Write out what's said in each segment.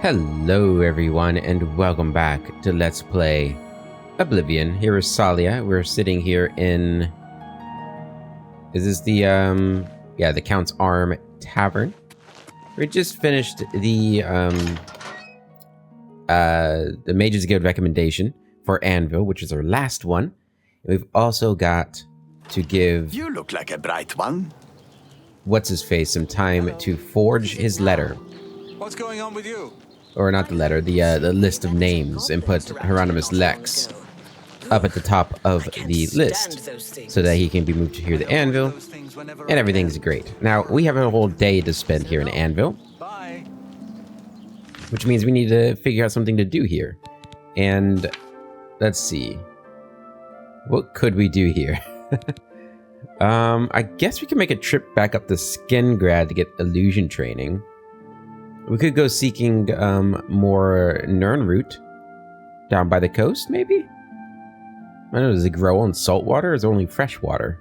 Hello everyone and welcome back to Let's Play Oblivion. Here is Salia. We're sitting here in... Is this the, the Count's Arm Tavern. We just finished the Mage's Guild recommendation for Anvil, which is our last one. And we've also got to give... You look like a bright one. What's-his-face some time to forge his letter. What's going on with you? Or not the letter, the list of names, and put Hieronymus Lex up at the top of the list so that he can be moved to here, the Anvil, and everything's great. Now, we have a whole day to spend here in Anvil, which means we need to figure out something to do here. And let's see. What could we do here? I guess we can make a trip back up to Skingrad to get illusion training. We could go seeking more Nernroot down by the coast, maybe? I don't know, does it grow on salt water or is it only fresh water?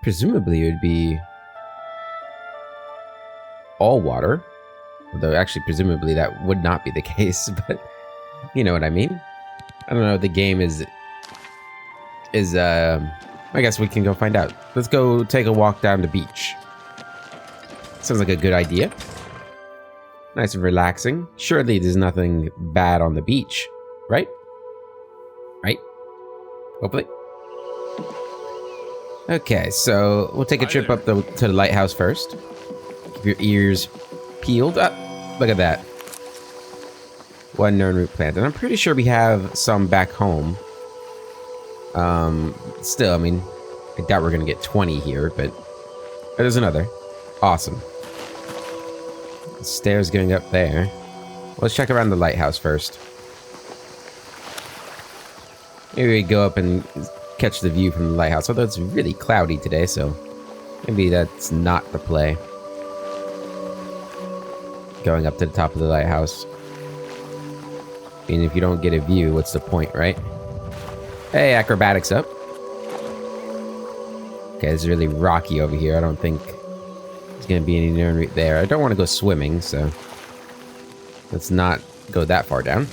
Presumably it would be all water. Although actually presumably that would not be the case, but you know what I mean? I don't know if the game is I guess we can go find out. Let's go take a walk down the beach. Sounds like a good idea. Nice and relaxing. Surely there's nothing bad on the beach, right? Right? Hopefully. Okay, so we'll take a trip up to the lighthouse first. Keep your ears peeled. Up. Look at that. One Nernroot plant. And I'm pretty sure we have some back home. Still, I mean, I doubt we're going to get 20 here, but there's another. Awesome. Stairs going up there. Let's check around the lighthouse first. Maybe we go up and catch the view from the lighthouse. Although it's really cloudy today, so maybe that's not the play. Going up to the top of the lighthouse. I mean, if you don't get a view, what's the point, right? Hey, acrobatics up. Okay, it's really rocky over here. I don't think there's going to be any Nernroot there. I don't want to go swimming, so let's not go that far down.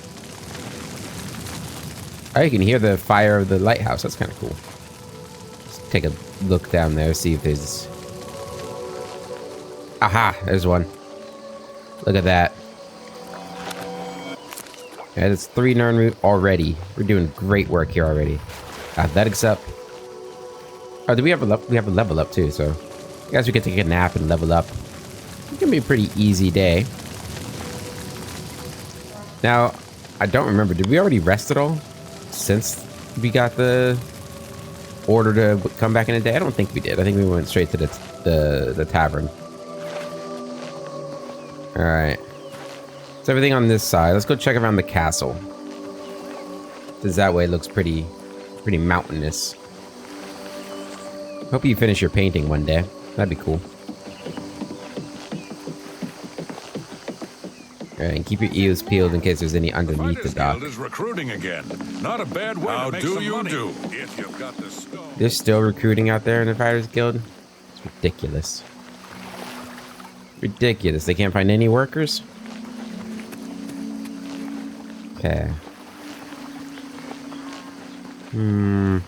Oh, you can hear the fire of the lighthouse. That's kind of cool. Let's take a look down there, see if there's... Aha! There's one. Look at that. Yeah, that's 3 Nernroot already. We're doing great work here already. Athletics up. Oh, do we have a level? We have a level up too, so I guess we could take a nap and level up. It's gonna be a pretty easy day. Now, I don't remember. Did we already rest at all since we got the order to come back in a day? I don't think we did. I think we went straight to the tavern. All right. So everything on this side. Let's go check around the castle. Because that way it looks pretty mountainous. Hope you finish your painting one day. That'd be cool. Alright, and keep your ears peeled in case there's any underneath the dock. Is recruiting again. Not a bad way to make some money. If you've got the stone. They're still recruiting out there in the Fighters Guild? It's ridiculous. Ridiculous. They can't find any workers? Okay. Not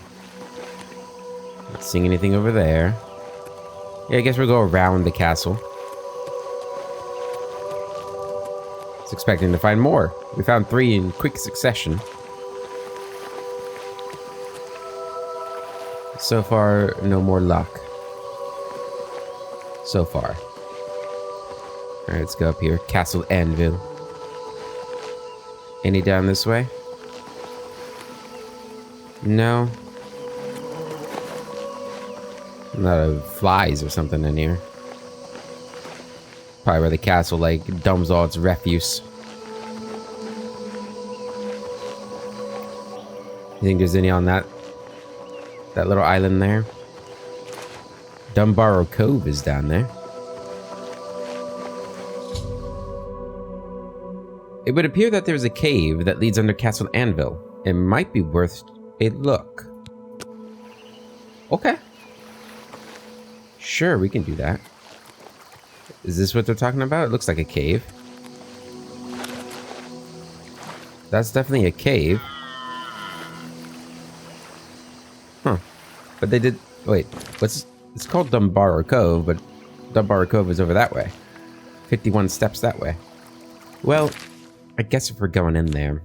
seeing anything over there. Yeah, I guess we'll go around the castle. I was expecting to find more. We found 3 in quick succession. So far, no more luck. So far. Alright, let's go up here. Castle Anvil. Any down this way? No. A lot of flies or something in here. Probably where the castle, like, dumps all its refuse. You think there's any on that little island there? Dunbarrow Cove is down there. It would appear that there's a cave that leads under Castle Anvil. It might be worth a look. Okay. Sure, we can do that. Is this what they're talking about? It looks like a cave. That's definitely a cave. Huh. But they did... Wait, it's called Dunbarrow Cove, but Dunbarrow Cove is over that way. 51 steps that way. Well, I guess if we're going in there...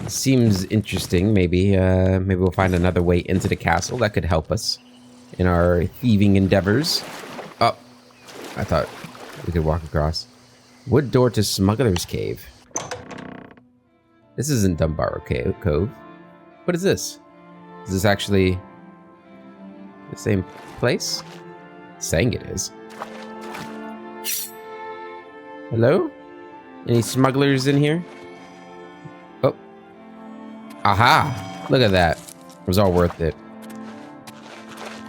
Seems interesting, maybe. Maybe we'll find another way into the castle that could help us in our thieving endeavors. Oh, I thought we could walk across. Wood door to Smuggler's Cave. This isn't Dunbarrow Cove. What is this? Is this actually the same place? Saying it is. Hello? Any smugglers in here? Oh. Aha! Look at that. It was all worth it.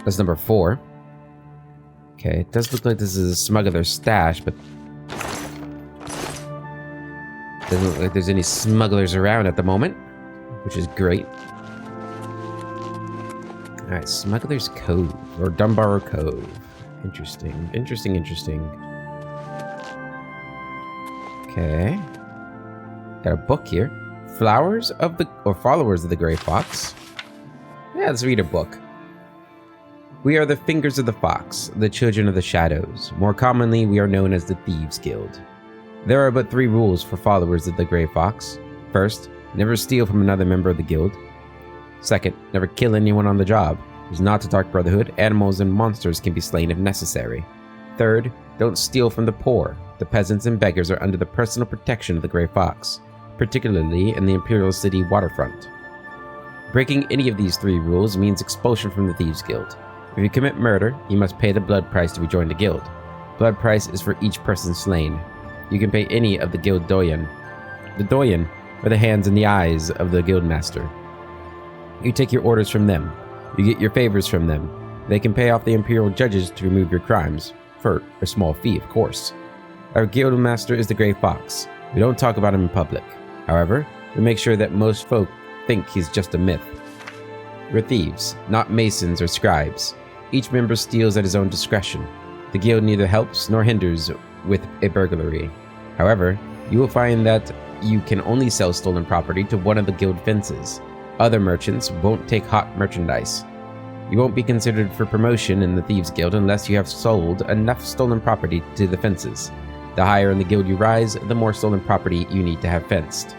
That's number 4. Okay, it does look like this is a smuggler's stash, but doesn't look like there's any smugglers around at the moment, which is great. Alright, Smuggler's Cove, or Dunbarrow Cove. Interesting, interesting, interesting. Okay. Got a book here. Followers of the Grey Fox. Yeah, let's read a book. We are the Fingers of the Fox, the children of the shadows. More commonly, we are known as the Thieves Guild. There are but 3 rules for followers of the Grey Fox. First, never steal from another member of the guild. Second, never kill anyone on the job. It is not a dark brotherhood. Animals and monsters can be slain if necessary. Third, don't steal from the poor. The peasants and beggars are under the personal protection of the Grey Fox, particularly in the Imperial City waterfront. Breaking any of these 3 rules means expulsion from the Thieves Guild. If you commit murder, you must pay the blood price to rejoin the guild. Blood price is for each person slain. You can pay any of the guild doyen. The doyen are the hands and the eyes of the guildmaster. You take your orders from them. You get your favors from them. They can pay off the imperial judges to remove your crimes, for a small fee, of course. Our guildmaster is the Grey Fox. We don't talk about him in public. However, we make sure that most folk think he's just a myth. We're thieves, not masons or scribes. Each member steals at his own discretion. The guild neither helps nor hinders with a burglary. However, you will find that you can only sell stolen property to one of the guild fences. Other merchants won't take hot merchandise. You won't be considered for promotion in the Thieves Guild unless you have sold enough stolen property to the fences. The higher in the guild you rise, the more stolen property you need to have fenced.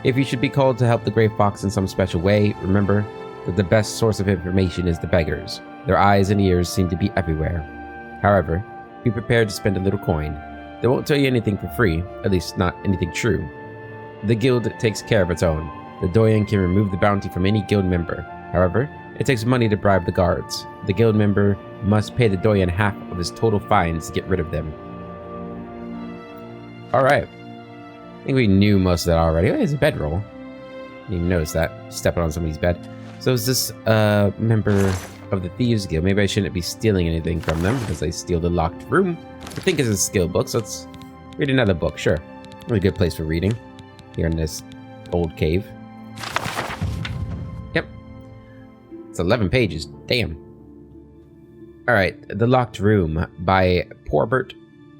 If you should be called to help the Grey Fox in some special way, remember that the best source of information is the beggars. Their eyes and ears seem to be everywhere. However, be prepared to spend a little coin. They won't tell you anything for free, at least not anything true. The guild takes care of its own. The doyen can remove the bounty from any guild member. However, it takes money to bribe the guards. The guild member must pay the doyen half of his total fines to get rid of them. Alright. I think we knew most of that already. Oh, there's a bedroll. Didn't even notice that. Stepping on somebody's bed. So is this a member of the Thieves Guild? Maybe I shouldn't be stealing anything from them because they steal the locked room. I think it's a skill book, so let's read another book. Sure. Really good place for reading. Here in this old cave. Yep. It's 11 pages. Damn. Alright. The Locked Room by Porbert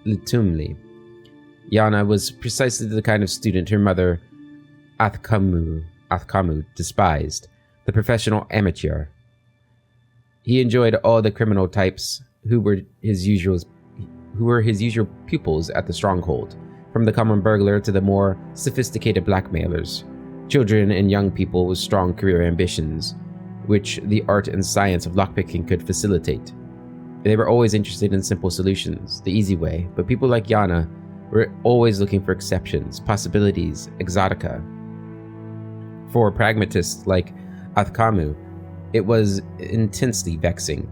Litumli. Yana was precisely the kind of student her mother, Athkamu, despised. The professional amateur. He enjoyed all the criminal types who were his usual pupils at the stronghold, from the common burglar to the more sophisticated blackmailers. Children and young people with strong career ambitions, which the art and science of lockpicking could facilitate. They were always interested in simple solutions, the easy way, but people like Yana were always looking for exceptions, possibilities, exotica. For pragmatists like Athkamu, it was intensely vexing.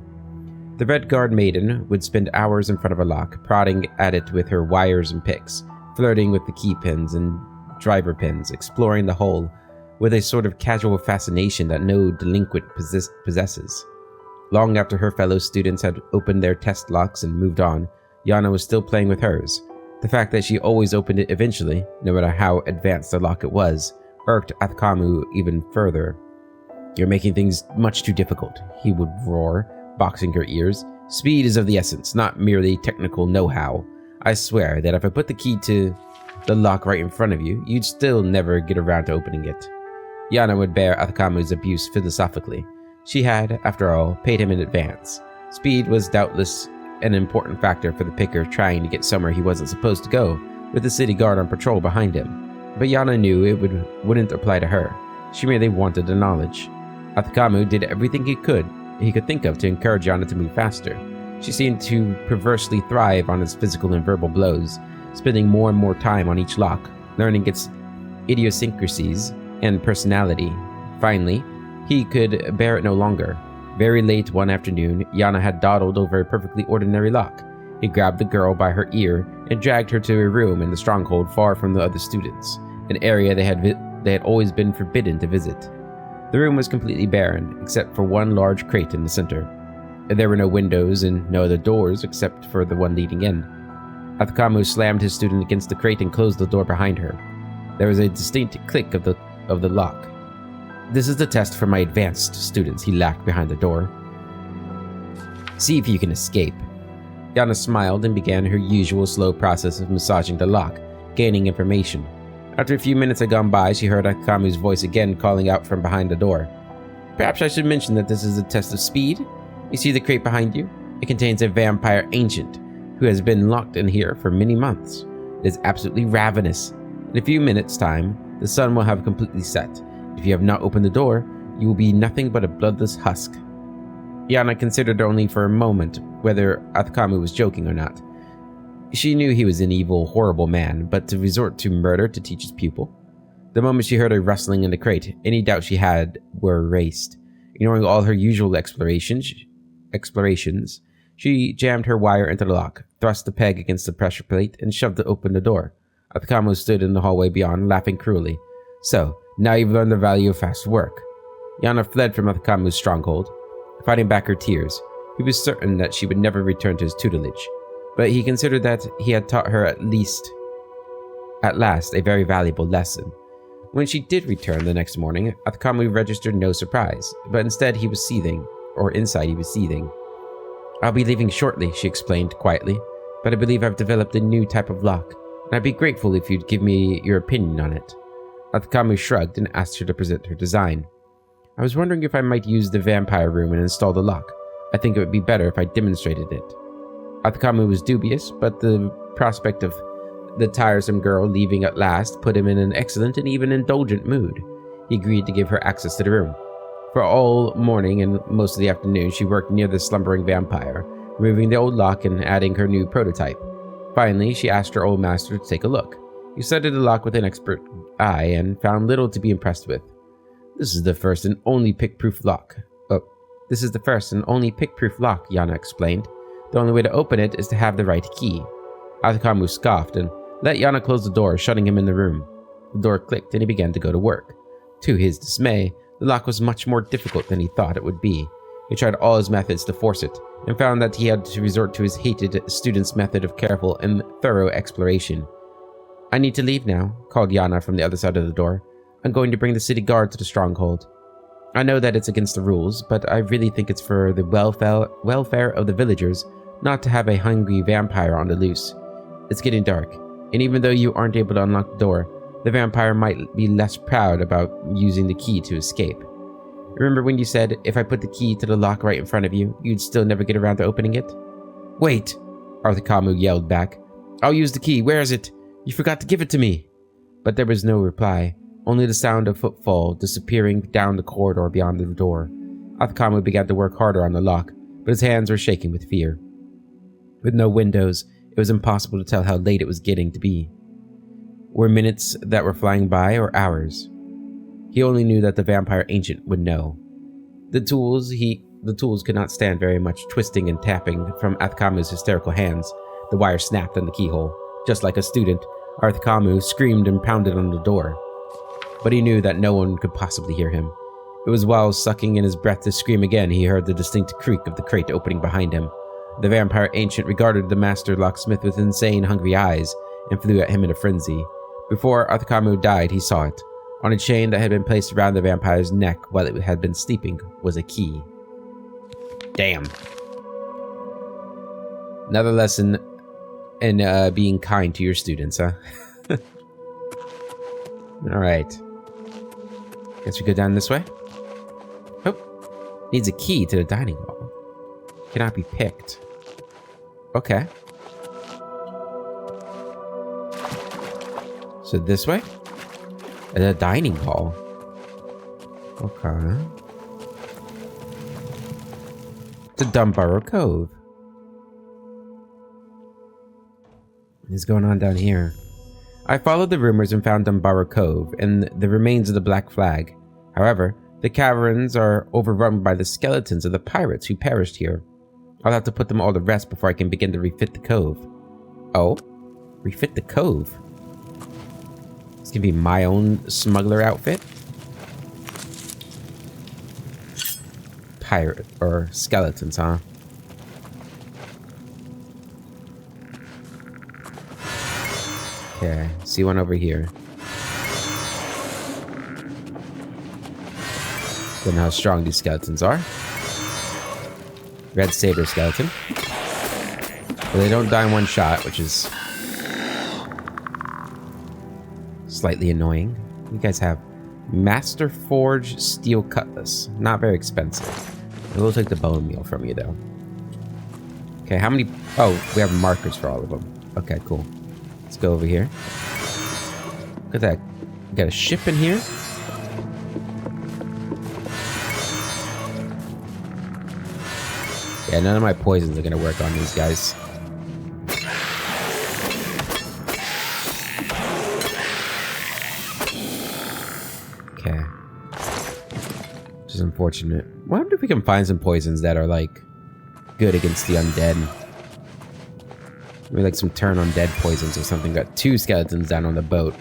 The Red Guard maiden would spend hours in front of a lock, prodding at it with her wires and picks, flirting with the key pins and driver pins, exploring the hull with a sort of casual fascination that no delinquent possesses. Long after her fellow students had opened their test locks and moved on, Yana was still playing with hers. The fact that she always opened it eventually, no matter how advanced the lock it was, irked Athkamu even further. "You're making things much too difficult," he would roar, boxing her ears. "Speed is of the essence, not merely technical know-how. I swear that if I put the key to..." the lock right in front of you, you'd still never get around to opening it. Yana would bear Athakamu's abuse philosophically. She had, after all, paid him in advance. Speed was doubtless an important factor for the picker trying to get somewhere he wasn't supposed to go, with the city guard on patrol behind him. But Yana knew it wouldn't apply to her. She merely wanted the knowledge. Athakamu did everything he could think of to encourage Yana to move faster. She seemed to perversely thrive on his physical and verbal blows, spending more and more time on each lock, learning its idiosyncrasies and personality. Finally, he could bear it no longer. Very late one afternoon, Yana had dawdled over a perfectly ordinary lock. He grabbed the girl by her ear and dragged her to a room in the stronghold far from the other students, an area they had always been forbidden to visit. The room was completely barren, except for one large crate in the center. There were no windows and no other doors except for the one leading in. Athakamu slammed his student against the crate and closed the door behind her. There was a distinct click of the lock. "This is the test for my advanced students," he laughed behind the door. "See if you can escape." Yana smiled and began her usual slow process of massaging the lock, gaining information. After a few minutes had gone by, she heard Athakamu's voice again calling out from behind the door. "Perhaps I should mention that this is a test of speed. You see the crate behind you? It contains a vampire ancient who has been locked in here for many months. It is absolutely ravenous. In a few minutes' time, the sun will have completely set. If you have not opened the door, you will be nothing but a bloodless husk." Yana considered only for a moment whether Athakamu was joking or not. She knew he was an evil, horrible man, but to resort to murder to teach his pupil? The moment she heard a rustling in the crate, any doubts she had were erased. Ignoring all her usual explorations, she jammed her wire into the lock, thrust the peg against the pressure plate, and shoved open the door. Athakamu stood in the hallway beyond, laughing cruelly. "So, now you've learned the value of fast work." Yana fled from Athakamu's stronghold, fighting back her tears. He was certain that she would never return to his tutelage, but he considered that he had taught her at last a very valuable lesson. When she did return the next morning, Athakamu registered no surprise, but instead he was seething, or inside he was seething. "I'll be leaving shortly," she explained quietly, "but I believe I've developed a new type of lock, and I'd be grateful if you'd give me your opinion on it." Athakamu shrugged and asked her to present her design. "I was wondering if I might use the vampire room and install the lock. I think it would be better if I demonstrated it." Athakamu was dubious, but the prospect of the tiresome girl leaving at last put him in an excellent and even indulgent mood. He agreed to give her access to the room. For all morning and most of the afternoon, she worked near the slumbering vampire, removing the old lock and adding her new prototype. Finally, she asked her old master to take a look. He studied the lock with an expert eye and found little to be impressed with. This is the first and only pick-proof lock, Yana explained. "The only way to open it is to have the right key." Athakamu scoffed and let Yana close the door, shutting him in the room. The door clicked and he began to go to work. To his dismay, the lock was much more difficult than he thought it would be. He tried all his methods to force it, and found that he had to resort to his hated student's method of careful and thorough exploration. "I need to leave now," called Yana from the other side of the door. "I'm going to bring the city guard to the stronghold. I know that it's against the rules, but I really think it's for the welfare of the villagers not to have a hungry vampire on the loose. It's getting dark, and even though you aren't able to unlock the door, the vampire might be less proud about using the key to escape. Remember when you said, if I put the key to the lock right in front of you, you'd still never get around to opening it?" "Wait!" Athakamu yelled back. "I'll use the key. Where is it? You forgot to give it to me." But there was no reply, only the sound of footfall disappearing down the corridor beyond the door. Athakamu began to work harder on the lock, but his hands were shaking with fear. With no windows, it was impossible to tell how late it was getting to be. Were minutes that were flying by or hours? He only knew that the vampire ancient would know. The tools could not stand very much twisting and tapping from Athakamu's hysterical hands. The wire snapped on the keyhole. Just like a student, Athakamu screamed and pounded on the door. But he knew that no one could possibly hear him. It was while sucking in his breath to scream again he heard the distinct creak of the crate opening behind him. The vampire ancient regarded the master locksmith with insane, hungry eyes and flew at him in a frenzy. Before Athakamu died, he saw it. On a chain that had been placed around the vampire's neck while it had been sleeping was a key. Damn. Another lesson in being kind to your students, huh? Alright. Guess we go down this way. Oh. Needs a key to the dining hall. Cannot be picked. Okay. So this way? The dining hall. Okay. The Dunbarrow Cove. What is going on down here? I followed the rumors and found Dunbarrow Cove and the remains of the Black Flag. However, the caverns are overrun by the skeletons of the pirates who perished here. I'll have to put them all to rest before I can begin to refit the cove. Oh? Refit the cove? This can be my own smuggler outfit? Pirate or skeletons, huh? Okay, see one over here. Don't know how strong these skeletons are. Red saber skeleton. But they don't die in one shot, which is slightly annoying. You guys have Master Forge Steel Cutlass. Not very expensive. I will take the bone meal from you, though. Okay, how many... Oh, we have markers for all of them. Okay, cool. Let's go over here. Look at that. We got a ship in here. Yeah, none of my poisons are going to work on these guys. Okay. Which is unfortunate. I wonder if we can find some poisons that are, like, good against the undead. Maybe like some turn undead poisons or something. Got 2 skeletons down on the boat.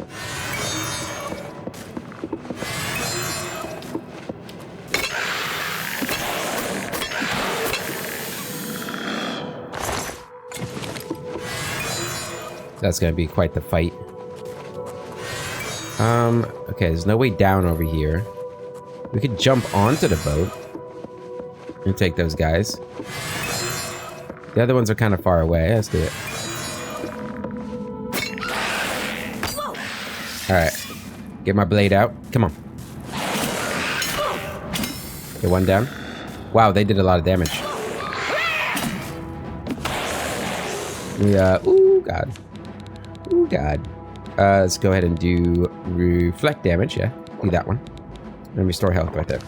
That's gonna be quite the fight. Okay, there's no way down over here. We could jump onto the boat and take those guys. The other ones are kind of far away. Let's do it. Alright. Get my blade out. Come on. Okay, one down. Wow, they did a lot of damage. Yeah. Ooh, God. Ooh, God. Let's go ahead and do reflect damage. Yeah, do that one. And restore health right there.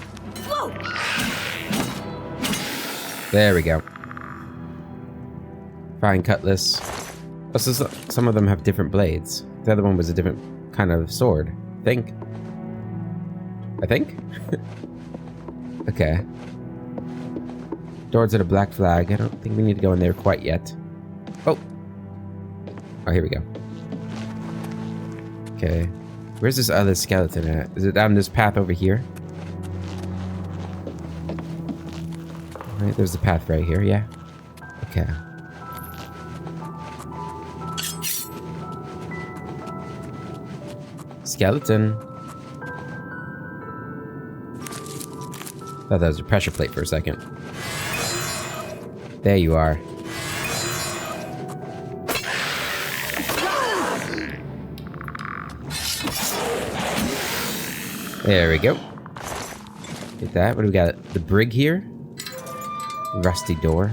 There we go. Fine cutlass. Oh, so some of them have different blades. The other one was a different kind of sword. I think. Okay. Door to the Black Flag. I don't think we need to go in there quite yet. Oh. Oh, here we go. Okay. Where's this other skeleton at? Is it down this path over here? Alright, there's the path right here, yeah. Okay. Skeleton. Thought that was a pressure plate for a second. There you are. There we go. Get that. What do we got? The brig here. Rusty door.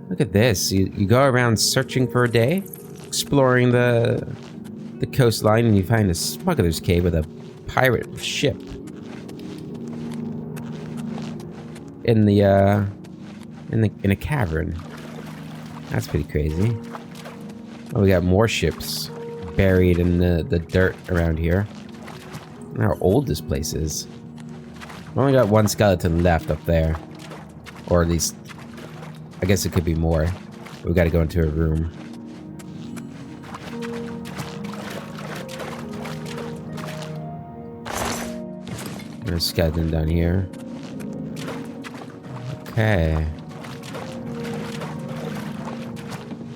Look at this. You go around searching for a day, exploring the coastline, and you find a smuggler's cave with a pirate ship. In a cavern. That's pretty crazy. Oh, we got more ships buried in the dirt around here. I don't know how old this place is. We only got 1 skeleton left up there. Or at least, I guess it could be more. We gotta go into a room. There's a skeleton down here. Okay. I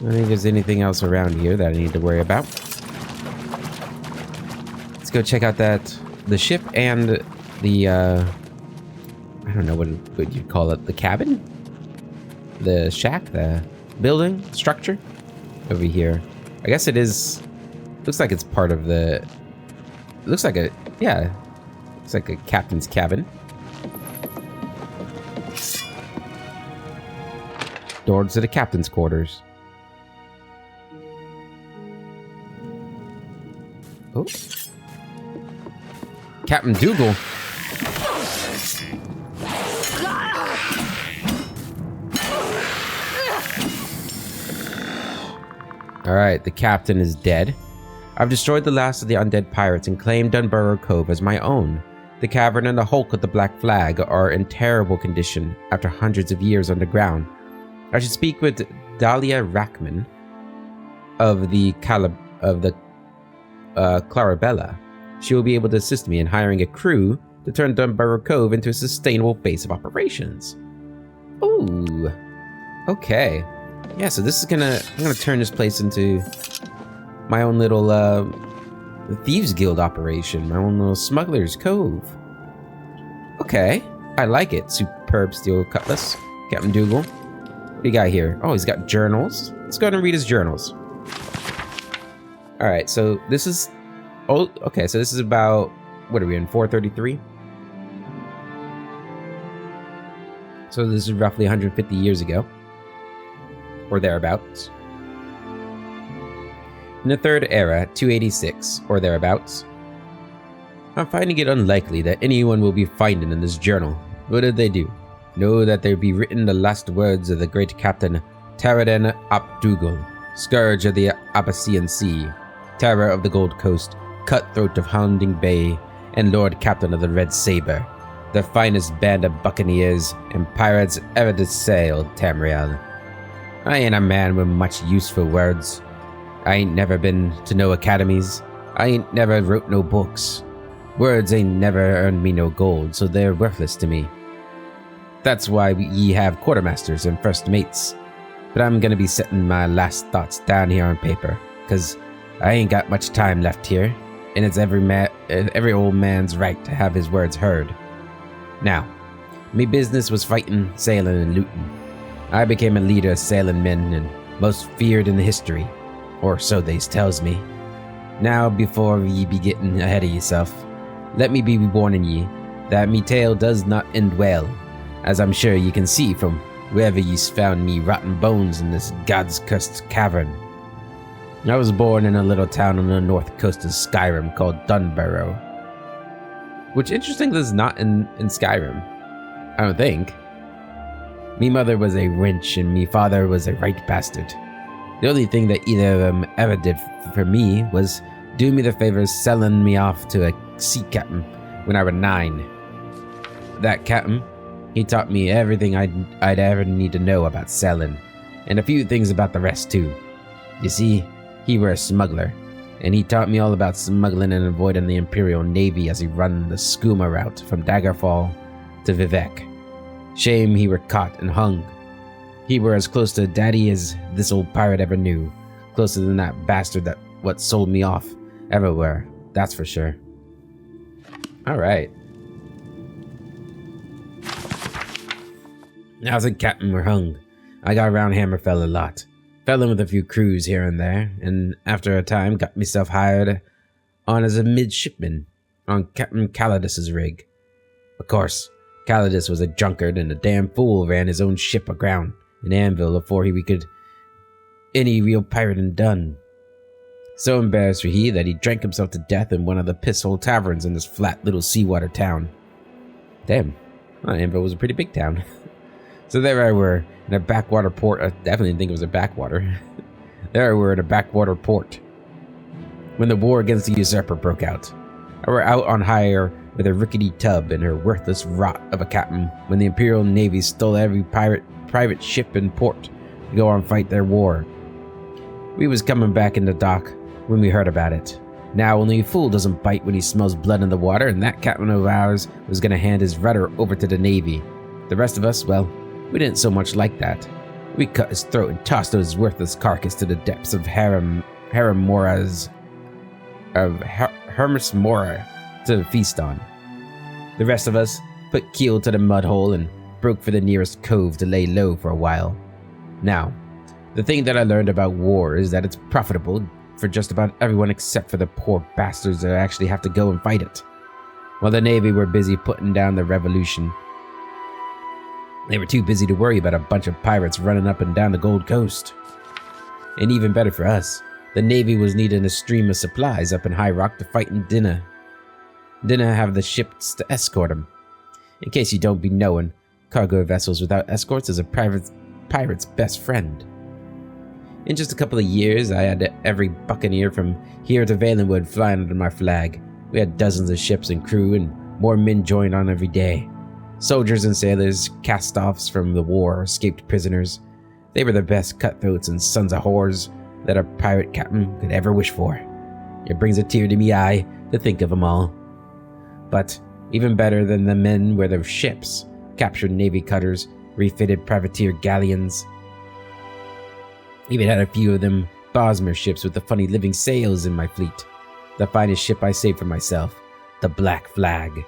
don't think there's anything else around here that I need to worry about. Let's go check out the ship and the, I don't know what you'd call it, the cabin? The shack, the building, structure over here. I guess it is Looks like it's part of the... Looks like a... Yeah. Looks like a captain's cabin. Doors to the captain's quarters. Oh. Captain Dougal. Alright, the captain is dead. I've destroyed the last of the undead pirates and claimed Dunbarrow Cove as my own. The cavern and the hulk of the Black Flag are in terrible condition after hundreds of years underground. I should speak with Dahlia Rackman of the Clarabella. She will be able to assist me in hiring a crew to turn Dunbarrow Cove into a sustainable base of operations. Ooh. Okay. Yeah, so this is I'm gonna turn this place into my own little Thieves Guild operation, my own little Smuggler's Cove. Okay, I like it. Superb steel cutlass, Captain Dougal. What do you got here? Oh, he's got journals. Let's go ahead and read his journals. All right, so this is... Oh, okay, so this is about... What are we in, 433? So this is roughly 150 years ago. Or thereabouts. In the Third Era, 286, or thereabouts. I'm finding it unlikely that anyone will be finding in this journal. What did they do? Know that there be written the last words of the great captain Taraden ap Dougal, scourge of the Abyssinian Sea, terror of the Gold Coast, cutthroat of Hounding Bay, and Lord Captain of the Red Saber, the finest band of buccaneers and pirates ever to sail Tamriel. I ain't a man with much use for words. I ain't never been to no academies. I ain't never wrote no books. Words ain't never earned me no gold, so they're worthless to me. That's why ye have quartermasters and first mates. But I'm gonna be setting my last thoughts down here on paper, cause I ain't got much time left here, and it's every old man's right to have his words heard. Now, me business was fighting, sailing, and looting. I became a leader of sailing men and most feared in the history, or so they tells me. Now, before ye be getting ahead of yourself, let me be warning ye that me tale does not end well, as I'm sure ye can see from wherever ye's found me rotten bones in this God's cursed cavern. I was born in a little town on the north coast of Skyrim called Dunbarrow. Which, interesting, is not in Skyrim. I don't think. Me mother was a wench and me father was a right bastard. The only thing that either of them ever did for me was do me the favor of selling me off to a sea captain when I was 9. That captain, he taught me everything I'd ever need to know about sailing, and a few things about the rest too. You see, he were a smuggler, and he taught me all about smuggling and avoiding the Imperial Navy as he run the skooma route from Daggerfall to Vivek. Shame he were caught and hung. He were as close to daddy as this old pirate ever knew, closer than that bastard that what sold me off ever were, that's for sure. Alright. Now as a captain were hung, I got around Hammerfell a lot. Fell in with a few crews here and there, and after a time got myself hired on as a midshipman on Captain Calidus's rig. Of course, Calidus was a drunkard and a damn fool, ran his own ship aground in Anvil before he could any real pirating done. So embarrassed were he that he drank himself to death in one of the pisshole taverns in this flat little seawater town. Damn, well, Anvil was a pretty big town. So there I were in a backwater port. I definitely didn't think it was a backwater. There I were in a backwater port when the war against the usurper broke out. I were out on hire with a rickety tub and her worthless rot of a captain when the Imperial Navy stole every private ship in port to go on fight their war. We was coming back in the dock when we heard about it. Now only a fool doesn't bite when he smells blood in the water, and that captain of ours was going to hand his rudder over to the Navy. The rest of us, well, we didn't so much like that. We cut his throat and tossed his worthless carcass to the depths of Hermus Mora to feast on. The rest of us put keel to the mud hole and broke for the nearest cove to lay low for a while. Now, the thing that I learned about war is that it's profitable, for just about everyone except for the poor bastards that actually have to go and fight it. While the Navy were busy putting down the revolution, they were too busy to worry about a bunch of pirates running up and down the Gold Coast. And even better for us, the Navy was needing a stream of supplies up in High Rock to fight in Dinah. Dinah have the ships to escort them. In case you don't be knowing, cargo vessels without escorts is a pirate's best friend. In just a couple of years, I had every buccaneer from here to Valenwood flying under my flag. We had dozens of ships and crew, and more men joined on every day. Soldiers and sailors, cast-offs from the war, escaped prisoners. They were the best cutthroats and sons of whores that a pirate captain could ever wish for. It brings a tear to me eye to think of them all. But even better than the men were their ships, captured Navy cutters, refitted privateer galleons. Even had a few of them Bosmer ships with the funny living sails in my fleet. The finest ship I saved for myself, the Black Flag.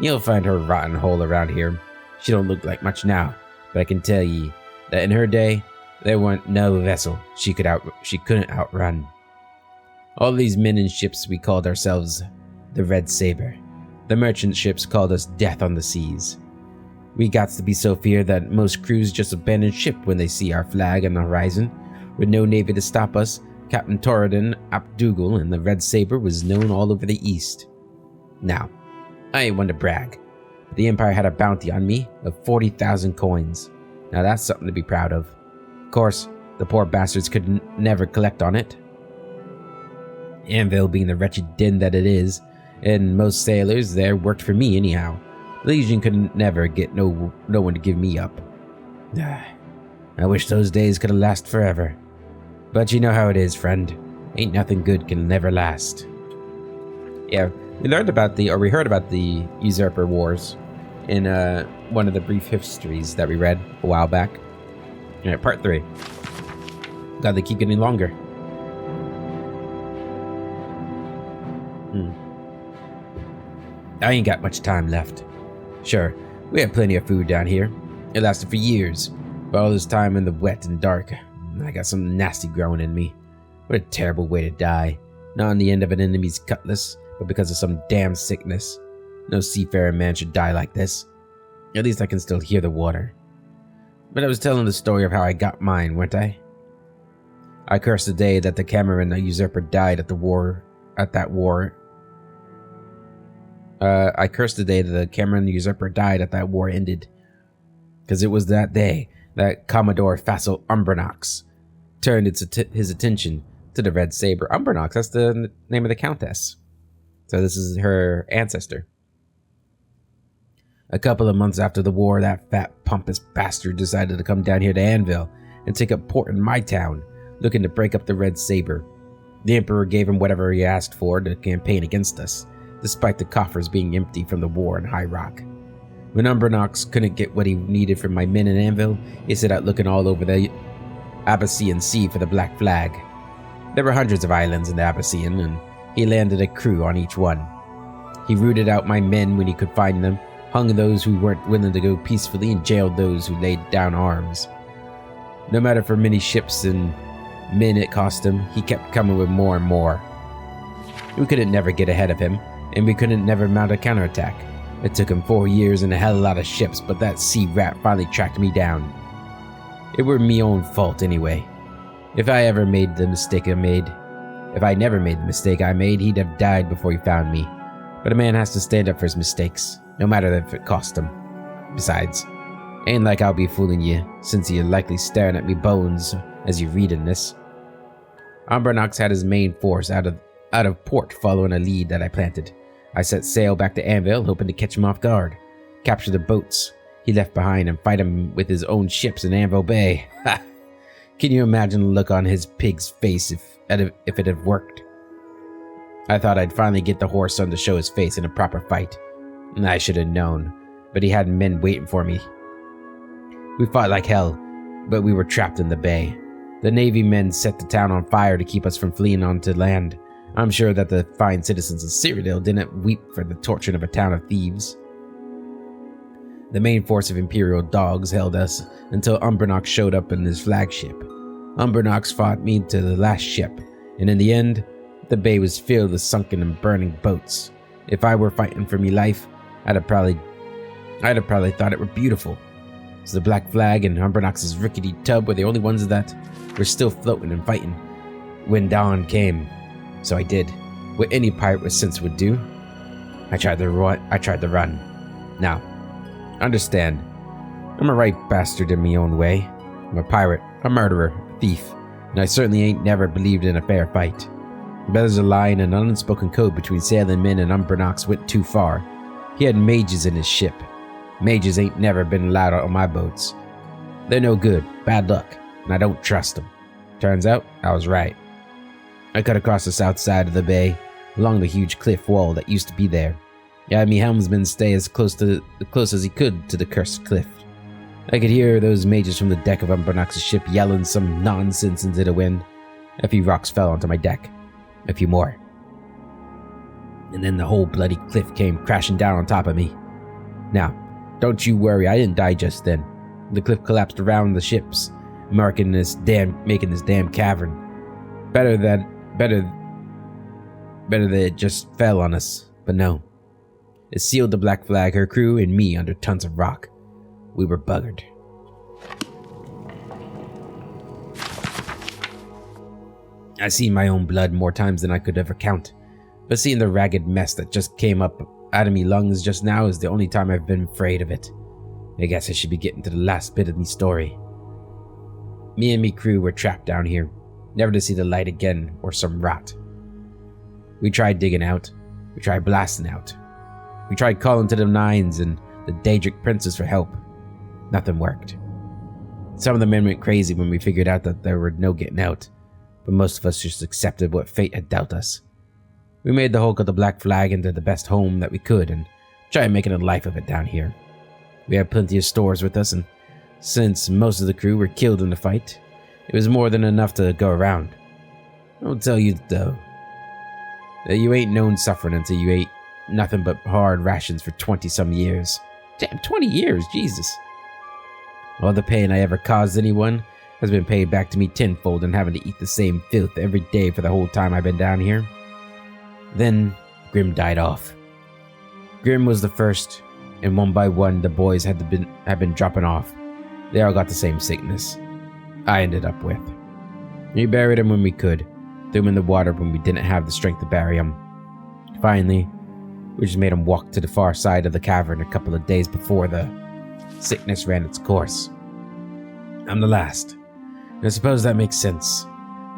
You'll find her rotten hole around here. She don't look like much now, but I can tell ye that in her day, there weren't no vessel she couldn't outrun. All these men and ships we called ourselves the Red Saber. The merchant ships called us Death on the Seas. We got to be so feared that most crews just abandon ship when they see our flag on the horizon. With no navy to stop us, Captain Torridon ap Dougal and the Red Saber was known all over the East. Now, I ain't one to brag, but the Empire had a bounty on me of 40,000 coins. Now that's something to be proud of. Of course, the poor bastards could never collect on it. Anvil being the wretched din that it is, and most sailors there worked for me anyhow. Legion could never get no one to give me up. I wish those days could have lasted forever. But you know how it is, friend. Ain't nothing good can never last. Yeah, we heard about the Usurper Wars in one of the brief histories that we read a while back. Alright, part 3. God, they keep getting longer. I ain't got much time left. Sure, we had plenty of food down here. It lasted for years. But all this time in the wet and dark, I got something nasty growing in me. What a terrible way to die. Not on the end of an enemy's cutlass, but because of some damn sickness. No seafaring man should die like this. At least I can still hear the water. But I was telling the story of how I got mine, weren't I? I cursed the day that the Cameron the Usurper died at that war. I cursed the day that the Cameron the Usurper died at that war ended. Because it was that day that Commodore Fassel Umbranox turned his attention to the Red Saber. Umbranox, that's the name of the Countess. So this is her ancestor. A couple of months after the war, that fat, pompous bastard decided to come down here to Anvil and take up port in my town, looking to break up the Red Saber. The Emperor gave him whatever he asked for to campaign against us, despite the coffers being empty from the war in High Rock. When Umbranox couldn't get what he needed from my men in Anvil, he set out looking all over the Abyssinian Sea for the Black Flag. There were hundreds of islands in the Abyssinian, and he landed a crew on each one. He rooted out my men when he could find them, hung those who weren't willing to go peacefully, and jailed those who laid down arms. No matter for many ships and men it cost him, he kept coming with more and more. We couldn't never get ahead of him, and we couldn't never mount a counterattack. It took him 4 years and a hell of a lot of ships, but that sea rat finally tracked me down. It were me own fault anyway. If I never made the mistake I made, he'd have died before he found me. But a man has to stand up for his mistakes, no matter if it cost him. Besides, ain't like I'll be fooling you, since you're likely staring at me bones as you reading this. Umbranox had his main force out of port following a lead that I planted. I set sail back to Anvil, hoping to catch him off guard, capture the boats he left behind, and fight him with his own ships in Anvil Bay. Ha! Can you imagine the look on his pig's face if it had worked? I thought I'd finally get the Horse Son to show his face in a proper fight. I should have known, but he had men waiting for me. We fought like hell, but we were trapped in the bay. The Navy men set the town on fire to keep us from fleeing onto land. I'm sure that the fine citizens of Cyrodiil didn't weep for the torturing of a town of thieves. The main force of Imperial dogs held us until Umbranox showed up in his flagship. Umbranox fought me to the last ship, And in the end, the bay was filled with sunken and burning boats. If I were fighting for me life, I'd have probably thought it were beautiful. So the Black Flag and Umbernox's rickety tub were the only ones that were still floating and fighting when dawn came. So I did what any pirate with sense would do. I tried to run. Now, understand, I'm a right bastard in my own way. I'm a pirate, a murderer, a thief, and I certainly ain't never believed in a fair fight. But there's a line and an unspoken code between sailing men and Umbernox went too far. He had mages in his ship. Mages ain't never been allowed on my boats. They're no good, bad luck, and I don't trust them. Turns out, I was right. I cut across the south side of the bay, along the huge cliff wall that used to be there. I had me helmsman stay as close as he could to the cursed cliff. I could hear those mages from the deck of Umbernox's ship yelling some nonsense into the wind. A few rocks fell onto my deck. A few more. And then the whole bloody cliff came crashing down on top of me. Now, don't you worry, I didn't die just then. The cliff collapsed around the ships, making this damn cavern. Better that it just fell on us, but no. It sealed the Black Flag, her crew, and me under tons of rock. We were buggered. I've seen my own blood more times than I could ever count, but seeing the ragged mess that just came up out of me lungs just now is the only time I've been afraid of it. I guess I should be getting to the last bit of me story. Me and me crew were trapped down here, never to see the light again or some rot. We tried digging out, we tried blasting out, we tried calling to the Nines and the Daedric Princes for help. Nothing worked. Some of the men went crazy when we figured out that there were no getting out, but most of us just accepted what fate had dealt us. We made the hulk of the Black Flag into the best home that we could and tried making a life of it down here. We had plenty of stores with us, and since most of the crew were killed in the fight, it was more than enough to go around. I'll tell you though, that you ain't known suffering until you ate nothing but hard rations for 20-some years. Damn, 20 years, Jesus. All the pain I ever caused anyone has been paid back to me tenfold and having to eat the same filth every day for the whole time I've been down here. Then, Grim died off. Grim was the first, and one by one the boys had been dropping off. They all got the same sickness I ended up with. We buried him when we could, threw him in the water when we didn't have the strength to bury him. Finally, we just made him walk to the far side of the cavern a couple of days before the sickness ran its course. I'm the last. And I suppose that makes sense.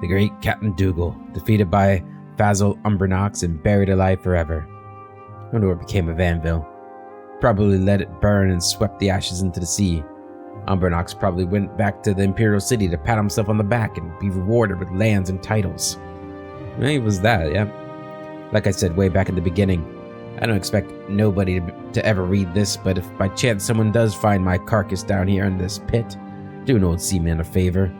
The great Captain Dougal, defeated by Fazil Umbernox and buried alive forever. I wonder what became of Anvil. Probably let it burn and swept the ashes into the sea. Umbernox probably went back to the Imperial City to pat himself on the back and be rewarded with lands and titles. Maybe it was that, yeah. Like I said way back in the beginning, I don't expect nobody to ever read this, but if by chance someone does find my carcass down here in this pit, do an old seaman a favor.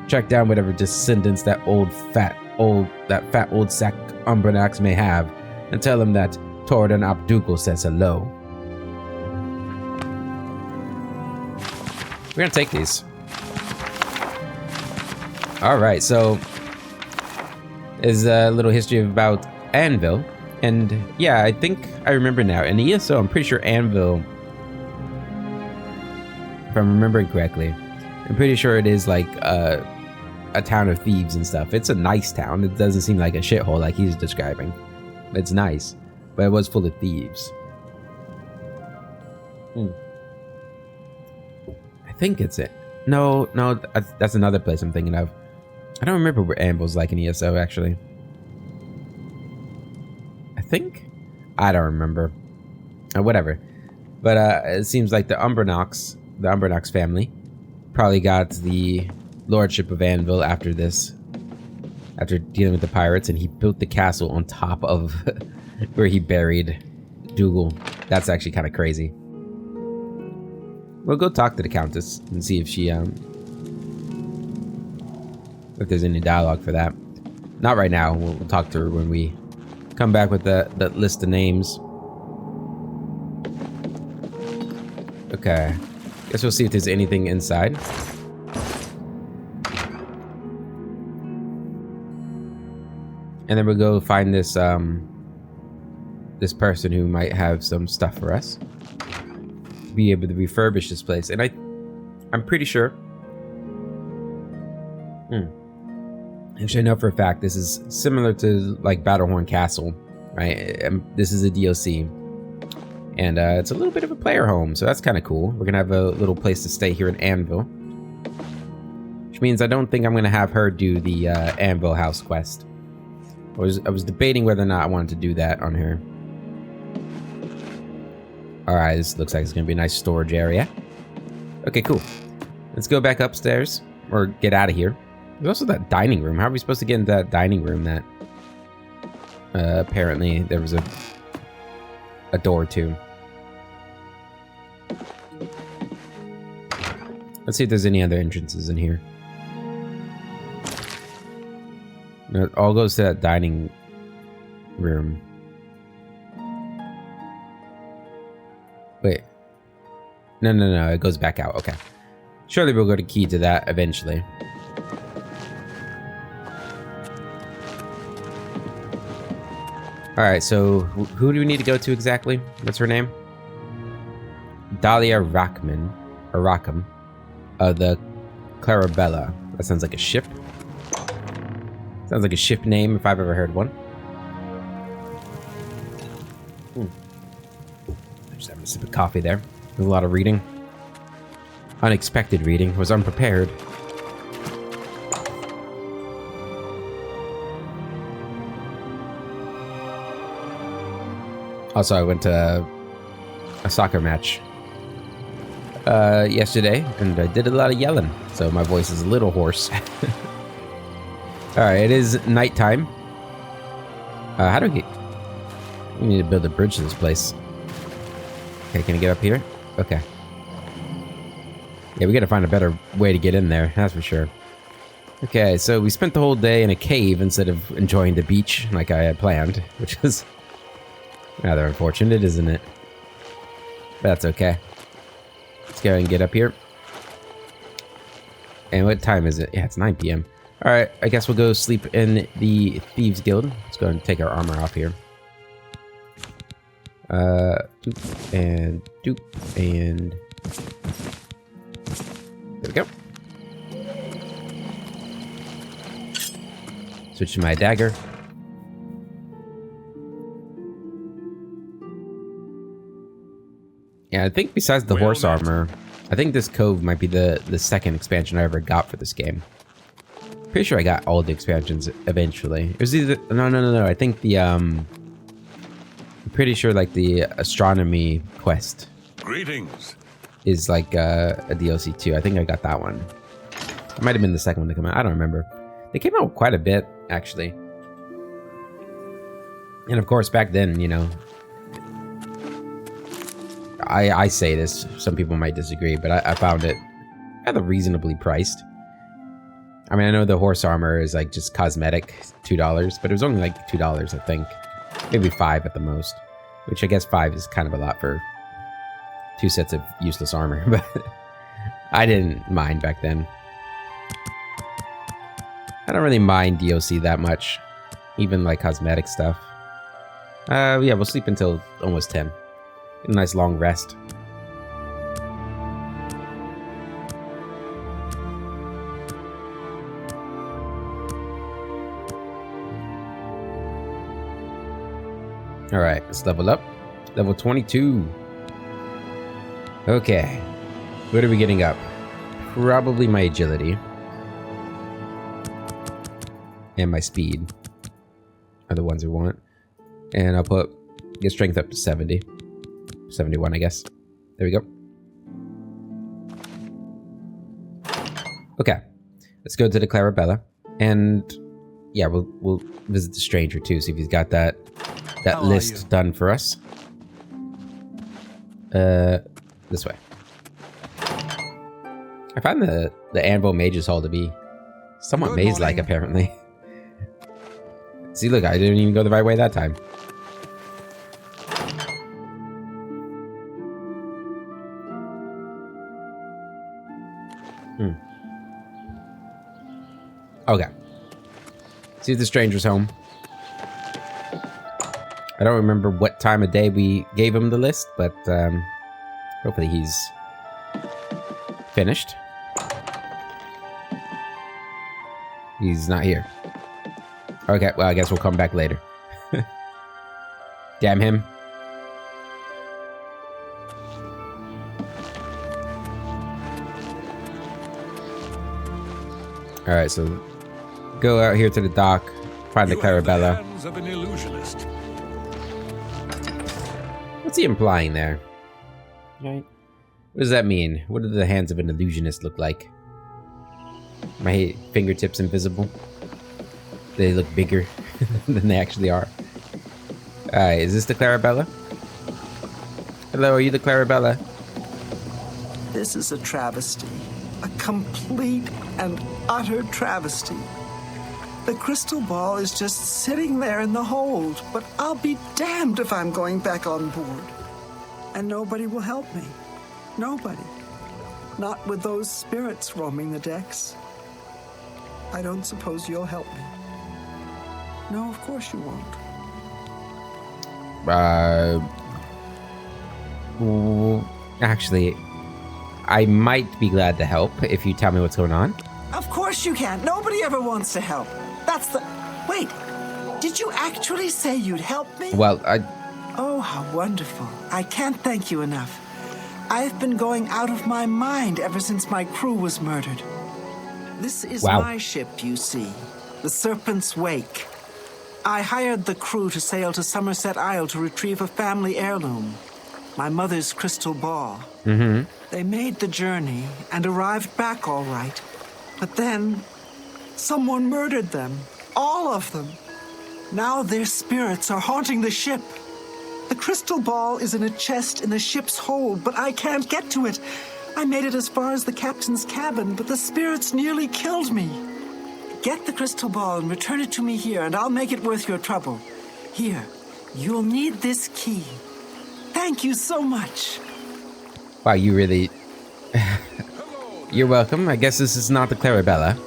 Track down whatever descendants that fat old sack Umbernox may have, and tell him that Tordan Abdougal says hello. We're gonna take these. Alright, so is a little history about Anvil. And yeah, I think I remember now. In ESO, I'm pretty sure Anvil, if I'm remembering correctly, I'm pretty sure it is like a town of thieves and stuff. It's a nice town. It doesn't seem like a shithole like he's describing. It's nice, but it was full of thieves. I think it's it. No, that's another place I'm thinking of. I don't remember what Anvil's like in ESO, actually. I don't remember. Whatever. But it seems like the Umbernox family probably got the lordship of Anvil after this. After dealing with the pirates, and he built the castle on top of where he buried Dougal. That's actually kind of crazy. We'll go talk to the Countess and see if she, if there's any dialogue for that. Not right now. We'll talk to her when we come back with that list of names. Okay. Guess we'll see if there's anything inside. And then we'll go find this this person who might have some stuff for us. Be able to refurbish this place. And I'm pretty sure. Actually, I know for a fact this is similar to like Battlehorn Castle, right? This is a DLC. And it's a little bit of a player home, so that's kind of cool. We're going to have a little place to stay here in Anvil. Which means I don't think I'm going to have her do the Anvil House quest. I was debating whether or not I wanted to do that on her. Alright, this looks like it's going to be a nice storage area. Okay, cool. Let's go back upstairs, or get out of here. There's also that dining room. How are we supposed to get into that dining room that apparently there was a door to? Let's see if there's any other entrances in here. No, it all goes to that dining room. Wait. No. It goes back out. Okay. Surely we'll get a key to that eventually. Alright, so who do we need to go to exactly? What's her name? Dahlia Rackham. Or Rackham. The Clarabella. That sounds like a ship. Sounds like a ship name if I've ever heard one. I'm just having a sip of coffee there. There's a lot of reading. Unexpected reading. Was unprepared. Also, I went to a soccer match yesterday, and I did a lot of yelling, so my voice is a little hoarse. Alright, it is nighttime. How do we get... We need to build a bridge to this place. Okay, can I get up here? Okay. Yeah, we gotta find a better way to get in there, that's for sure. Okay, so we spent the whole day in a cave instead of enjoying the beach like I had planned, which is rather unfortunate, isn't it? But that's okay. Let's go ahead and get up here. And what time is it? Yeah, it's 9 p.m. Alright, I guess we'll go sleep in the Thieves Guild. Let's go ahead and take our armor off here. Doop, and doop, and... There we go. Switch to my dagger. Yeah, I think besides the horse armor, I think this cove might be the second expansion I ever got for this game. Pretty sure I got all the expansions eventually. It was either... No. I think the, I'm pretty sure, like, the astronomy quest... Greetings. ...is, like, a DLC too. I think I got that one. It might have been the second one to come out. I don't remember. They came out quite a bit, actually. And, of course, back then, you know... I say this, some people might disagree, but I found it rather reasonably priced. I mean, I know the horse armor is like just cosmetic, $2, but it was only like $2, I think. Maybe $5 at the most, which I guess $5 is kind of a lot for 2 sets of useless armor, but I didn't mind back then. I don't really mind DLC that much, even like cosmetic stuff. Yeah, we'll sleep until almost 10. A nice long rest. Alright, let's level up. Level 22. Okay. What are we getting up? Probably my agility. And my speed are the ones we want. And I'll get strength up to 70. 71, I guess. There we go. Okay. Let's go to the Clarabella. And yeah, we'll visit the stranger too, see if he's got that list done for us. This way. I find the Anvil Mage's Hall to be somewhat maze-like, apparently. See, look, I didn't even go the right way that time. Okay. See if the stranger's home. I don't remember what time of day we gave him the list, but hopefully he's finished. He's not here. Okay, well, I guess we'll come back later. Damn him. Alright, so go out here to the dock, find the Clarabella. Of an illusionist. What's he implying there? Right. What does that mean? What do the hands of an illusionist look like? My fingertips invisible? They look bigger than they actually are. Alright, is this the Clarabella? Hello, are you the Clarabella? This is a travesty. A complete and utter travesty. The crystal ball is just sitting there in the hold, but I'll be damned if I'm going back on board. And nobody will help me. Nobody. Not with those spirits roaming the decks. I don't suppose you'll help me. No, of course you won't. Actually, I might be glad to help if you tell me what's going on. Of course you can't. Nobody ever wants to help. That's the... Wait, did you actually say you'd help me? Well, Oh, how wonderful. I can't thank you enough. I've been going out of my mind ever since my crew was murdered. This is my ship, you see. The Serpent's Wake. I hired the crew to sail to Somerset Isle to retrieve a family heirloom. My mother's crystal ball. Mm-hmm. They made the journey and arrived back all right. But then, someone murdered them. All of them. Now their spirits are haunting the ship. The crystal ball is in a chest in the ship's hold, but I can't get to it. I made it as far as the captain's cabin, but the spirits nearly killed me. Get the crystal ball and return it to me here, and I'll make it worth your trouble. Here, you'll need this key. Thank you so much. Wow, you really... You're welcome. I guess this is not the Clarabella.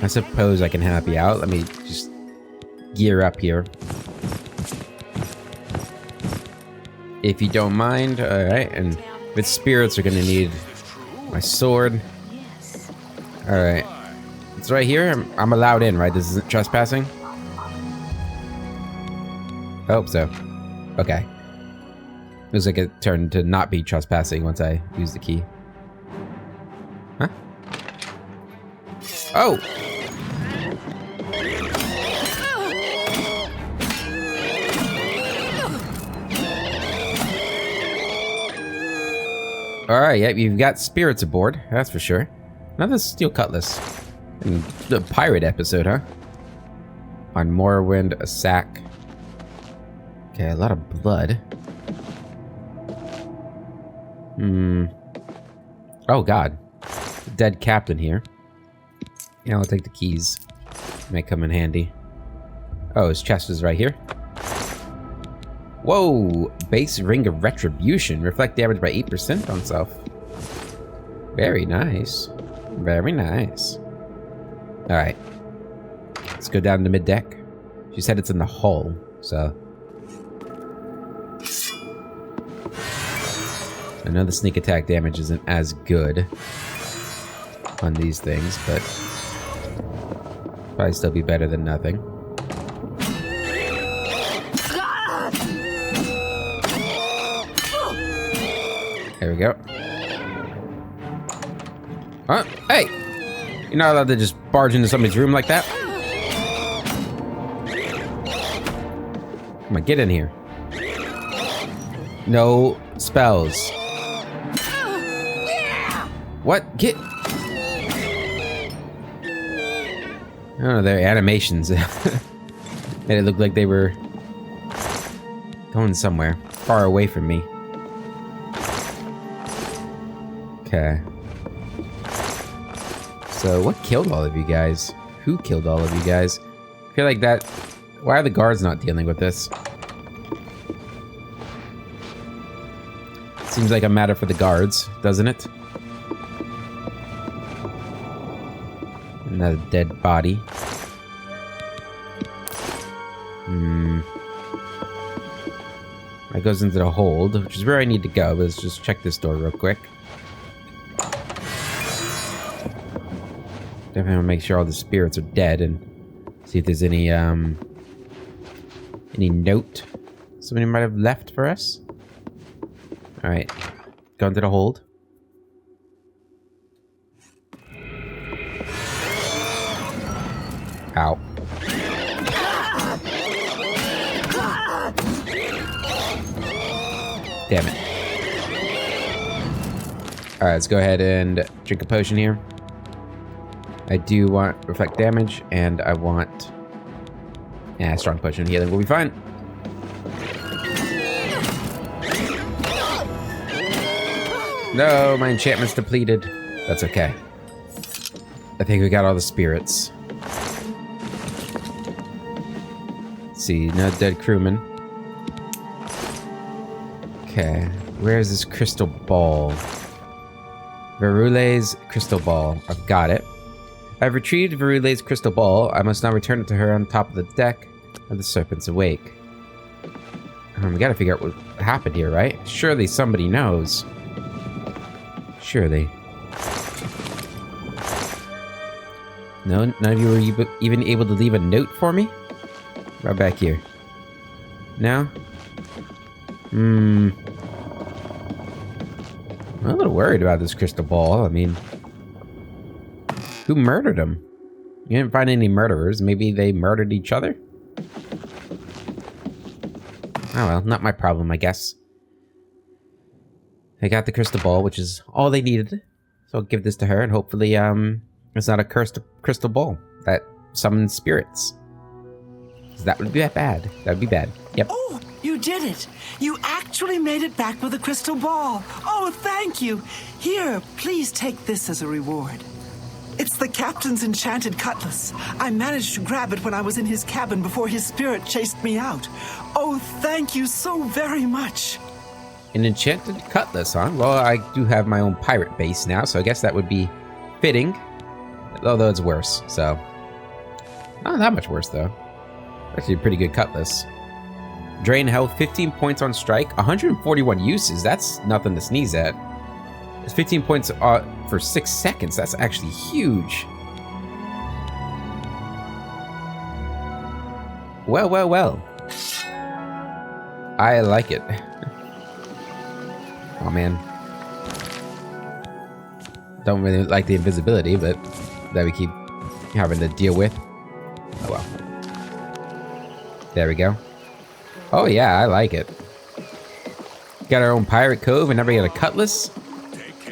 I suppose I can help you out. Let me just gear up here. If you don't mind. Alright, and with spirits, are going to need my sword. Alright. It's right here. I'm allowed in, right? This isn't trespassing? I hope so. Okay. Looks like it turned to not be trespassing once I use the key. Huh? Oh! Alright, yep, you've got spirits aboard, that's for sure. Another steel cutlass. And the pirate episode, huh? On Morrowind, a sack. Okay, a lot of blood. Oh god. Dead captain here. Yeah, I'll take the keys. May come in handy. Oh, his chest is right here. Whoa! Base Ring of Retribution. Reflect damage by 8% on self. Very nice. Very nice. Alright. Let's go down to mid-deck. She said it's in the hull, so... I know the sneak attack damage isn't as good on these things, but... probably still be better than nothing. There we go. Huh? Hey! You're not allowed to just barge into somebody's room like that. Come on, get in here. No spells. What? Get... I don't know, their animations made it look like they were going somewhere far away from me. Okay. So, what killed all of you guys? Who killed all of you guys? I feel like that... Why are the guards not dealing with this? Seems like a matter for the guards, doesn't it? Another dead body. That goes into the hold, which is where I need to go. Let's just check this door real quick. Definitely want to make sure all the spirits are dead and see if there's any note somebody might have left for us. All right, go into the hold. Ow. Damn it. All right, let's go ahead and drink a potion here. I do want reflect damage, and I want strong potion healing. We'll be fine. No, my enchantment's depleted. That's okay. I think we got all the spirits. Let's see, no dead crewman. Okay, where's this crystal ball? Verule's crystal ball. I've got it. I've retrieved Verule's crystal ball. I must now return it to her on top of the deck of the Serpent's Awake. We gotta figure out what happened here, right? Surely somebody knows. Surely. No, none of you were even able to leave a note for me? Right back here. No? I'm a little worried about this crystal ball. I mean, who murdered him? You didn't find any murderers. Maybe they murdered each other? Oh well, not my problem, I guess. I got the crystal ball, which is all they needed. So I'll give this to her, and hopefully, it's not a cursed crystal ball that summons spirits. That would be bad. That would be bad. Yep. Oh, you did it! You actually made it back with a crystal ball. Oh, thank you. Here, please take this as a reward. It's the captain's enchanted cutlass. I managed to grab it when I was in his cabin before his spirit chased me out. Oh, thank you so very much. An enchanted cutlass, huh? Well, I do have my own pirate base now, so I guess that would be fitting. Although it's worse, so... Not that much worse, though. Actually a pretty good cutlass. Drain health, 15 points on strike, 141 uses. That's nothing to sneeze at. It's 15 points for 6 seconds. That's actually huge. Well, well, well. I like it. Oh, man. Don't really like the invisibility, but that we keep having to deal with. Oh, well. There we go. Oh, yeah, I like it. Got our own pirate cove, and everybody got a cutlass.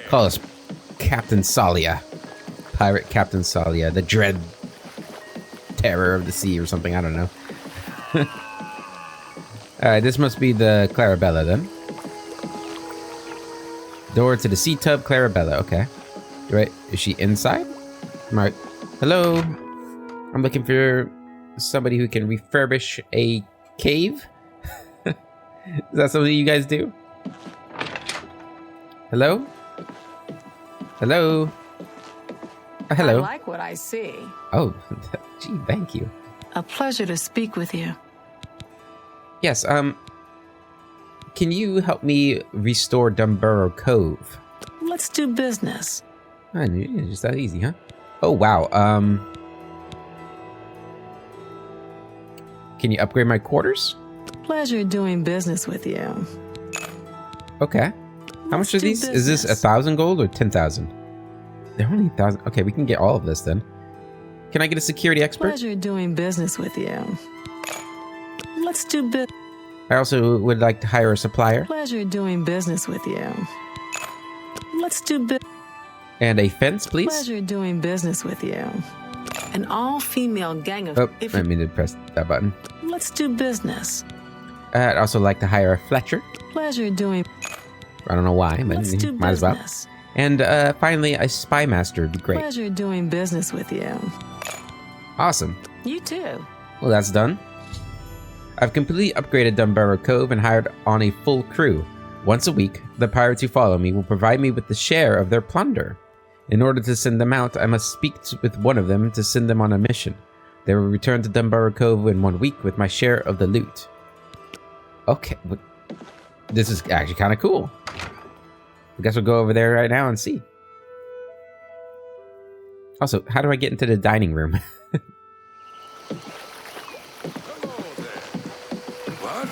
Call us Captain Salia. Pirate Captain Salia, the dread terror of the sea or something, I don't know. Alright, this must be the Clarabella then. Door to the sea tub, Clarabella, okay. Right, is she inside? Right. Hello? I'm looking for somebody who can refurbish a cave? Is that something you guys do? Hello? Hello? Hello? I like what I see. Oh, gee, thank you. A pleasure to speak with you. Yes, can you help me restore Dunbarrow Cove? Let's do business. Oh, it's just that easy, huh? Oh, wow, can you upgrade my quarters? Pleasure doing business with you. Okay. How much are these? Is this 1,000 gold or 10,000? They're only 1,000. Okay, we can get all of this then. Can I get a security expert? Pleasure doing business with you. Let's do business. I also would like to hire a supplier. Pleasure doing business with you. Let's do business. And a fence, please. Pleasure doing business with you. An all-female gang of... Oh, I mean to press that button. Let's do business. I'd also like to hire a Fletcher. Pleasure doing... I don't know why, but Let's do might as well. business. And finally, a spy master would be great. Pleasure doing business with you. Awesome. You too. Well, that's done. I've completely upgraded Dunbarrow Cove and hired on a full crew. Once a week, the pirates who follow me will provide me with the share of their plunder. In order to send them out, I must speak with one of them to send them on a mission. They will return to Dunbarrow Cove in 1 week with my share of the loot. Okay, This is actually kind of cool. I guess we'll go over there right now and see. Also, how do I get into the dining room? What?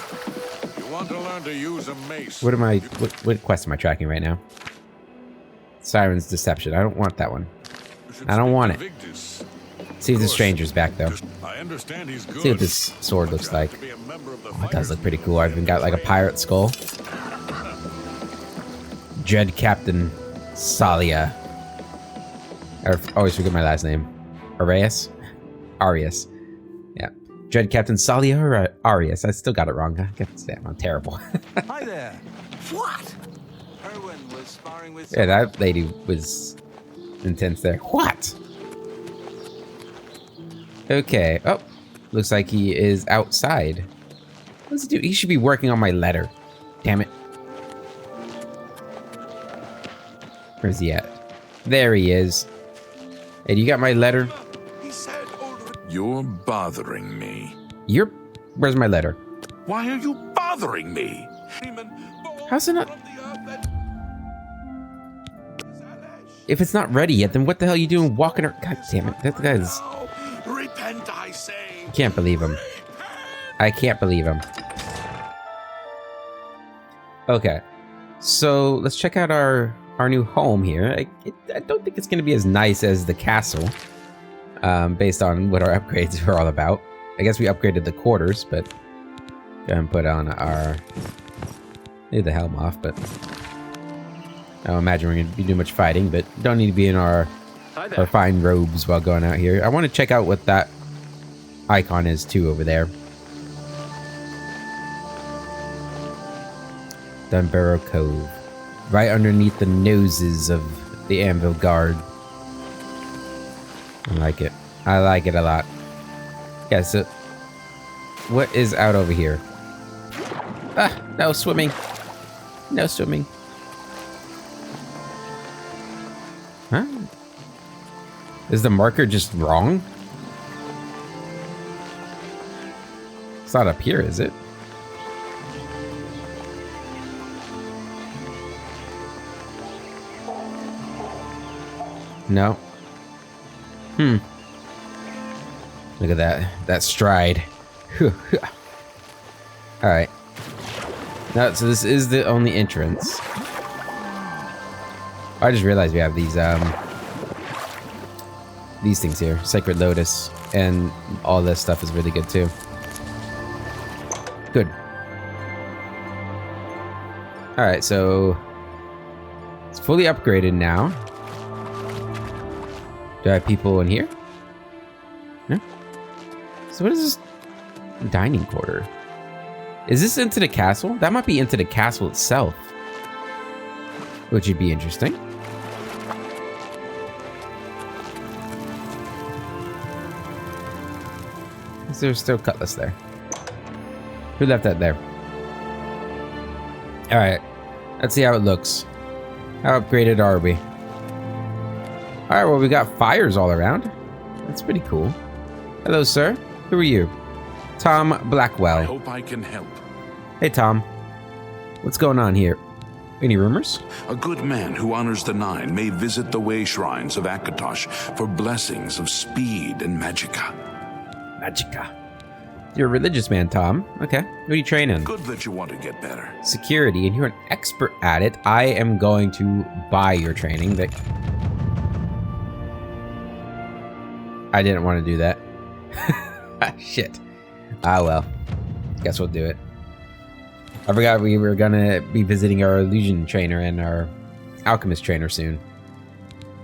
You want to learn to use a mace? What quest am I tracking right now? Siren's Deception. I don't want that one. I don't want it. See if the stranger's back though. I understand he's good. See what this sword looks like. Oh, it does look pretty cool. I've even got like a pirate skull. Dread Captain Salia. I always forget my last name. Arias? Arias. Yeah. Dread Captain Salia Arias. I still got it wrong. Damn, I'm terrible. Hi there. What? Erwin was sparring with. Yeah, that lady was intense there. What? Okay. Oh, looks like he is outside. What's he do? He should be working on my letter. Damn it. Where's he at? There he is. Hey, you got my letter? You're bothering me. Where's my letter? Why are you bothering me? How's it not? If it's not ready yet, then what the hell are you doing walking around? God damn it. That guy's... Repent, I say. Can't believe him. I can't believe him. Okay. So, let's check out our new home here. I don't think it's going to be as nice as the castle. Based on what our upgrades are all about. I guess we upgraded the quarters, but... Go ahead and put on our... Leave the helm off, but... I don't imagine we're going to be doing much fighting, but don't need to be in our fine robes while going out here. I want to check out what that icon is too over there. Dunbarrow Cove. Right underneath the noses of the Anvil Guard. I like it. I like it a lot. Yeah, so... What is out over here? Ah, no swimming. No swimming. Huh? Is the marker just wrong? It's not up here, is it? No. Look at that stride. Alright. No, so this is the only entrance. I just realized we have these things here. Sacred Lotus. And all this stuff is really good too. Good. Alright, so... It's fully upgraded now. Do I have people in here? No? So what is this dining quarter? Is this into the castle? That might be into the castle itself. Which would be interesting. Is there still cutlass there? Who left that there? Alright. Let's see how it looks. How upgraded are we? Alright, well, we got fires all around. That's pretty cool. Hello, sir. Who are you? Tom Blackwell. I hope I can help. Hey, Tom. What's going on here? Any rumors? A good man who honors the Nine may visit the way shrines of Akatosh for blessings of speed and magicka. Magicka. You're a religious man, Tom. Okay. What are you training? Good that you want to get better. Security, and you're an expert at it. I am going to buy your training. But I didn't want to do that. Shit. Ah, well. Guess we'll do it. I forgot we were gonna be visiting our illusion trainer and our alchemist trainer soon.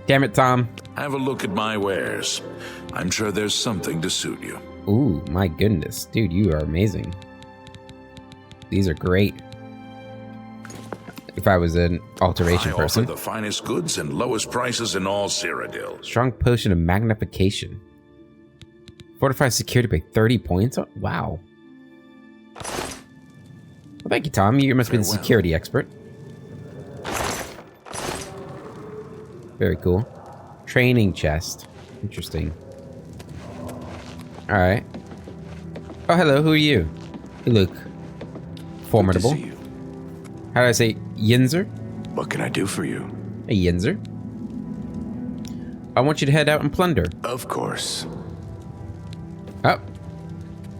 Damn it, Tom. Have a look at my wares. I'm sure there's something to suit you. Ooh, my goodness. Dude, you are amazing. These are great. If I was an alteration person. I offer the finest goods and lowest prices in all Cyrodiil. Strong potion of magnification. Fortify security by 30 points? Oh, wow. Well, thank you, Tom. You must be the security expert. Very cool. Training chest. Interesting. Alright. Oh, hello. Who are you? You look formidable. Good to see you. How do I say Yinzer? What can I do for you? Hey, Yinzer. I want you to head out and plunder. Of course. Oh.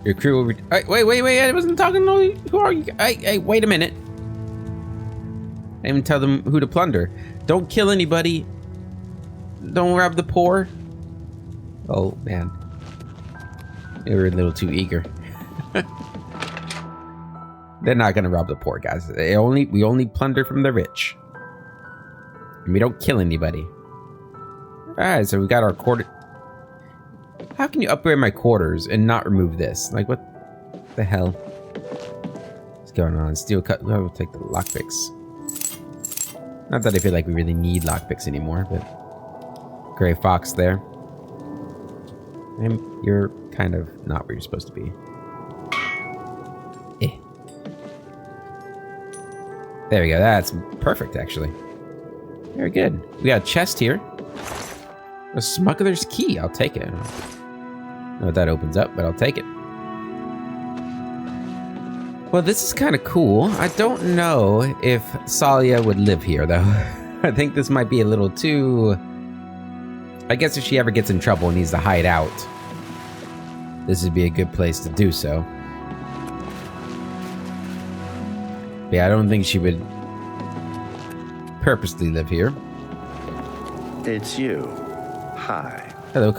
Your crew will... Wait. I wasn't talking to... Who are you? Hey, wait a minute. I didn't even tell them who to plunder. Don't kill anybody. Don't rob the poor. Oh, man. They were a little too eager. They're not gonna rob the poor, guys. We only plunder from the rich. And we don't kill anybody. Alright, so we got our quarter... How can you upgrade my quarters and not remove this? Like, what the hell? What's going on? Steel cut... Oh, we'll take the lockpicks. Not that I feel like we really need lockpicks anymore, but... Gray Fox there. And you're kind of not where you're supposed to be. There we go. That's perfect, actually. Very good. We got a chest here. A smuggler's key. I'll take it. I don't know what that opens up, but I'll take it. Well, this is kind of cool. I don't know if Salia would live here, though. I think this might be a little too... I guess if she ever gets in trouble and needs to hide out, this would be a good place to do so. Yeah, I don't think she would purposely live here. It's you. Hi. Hello.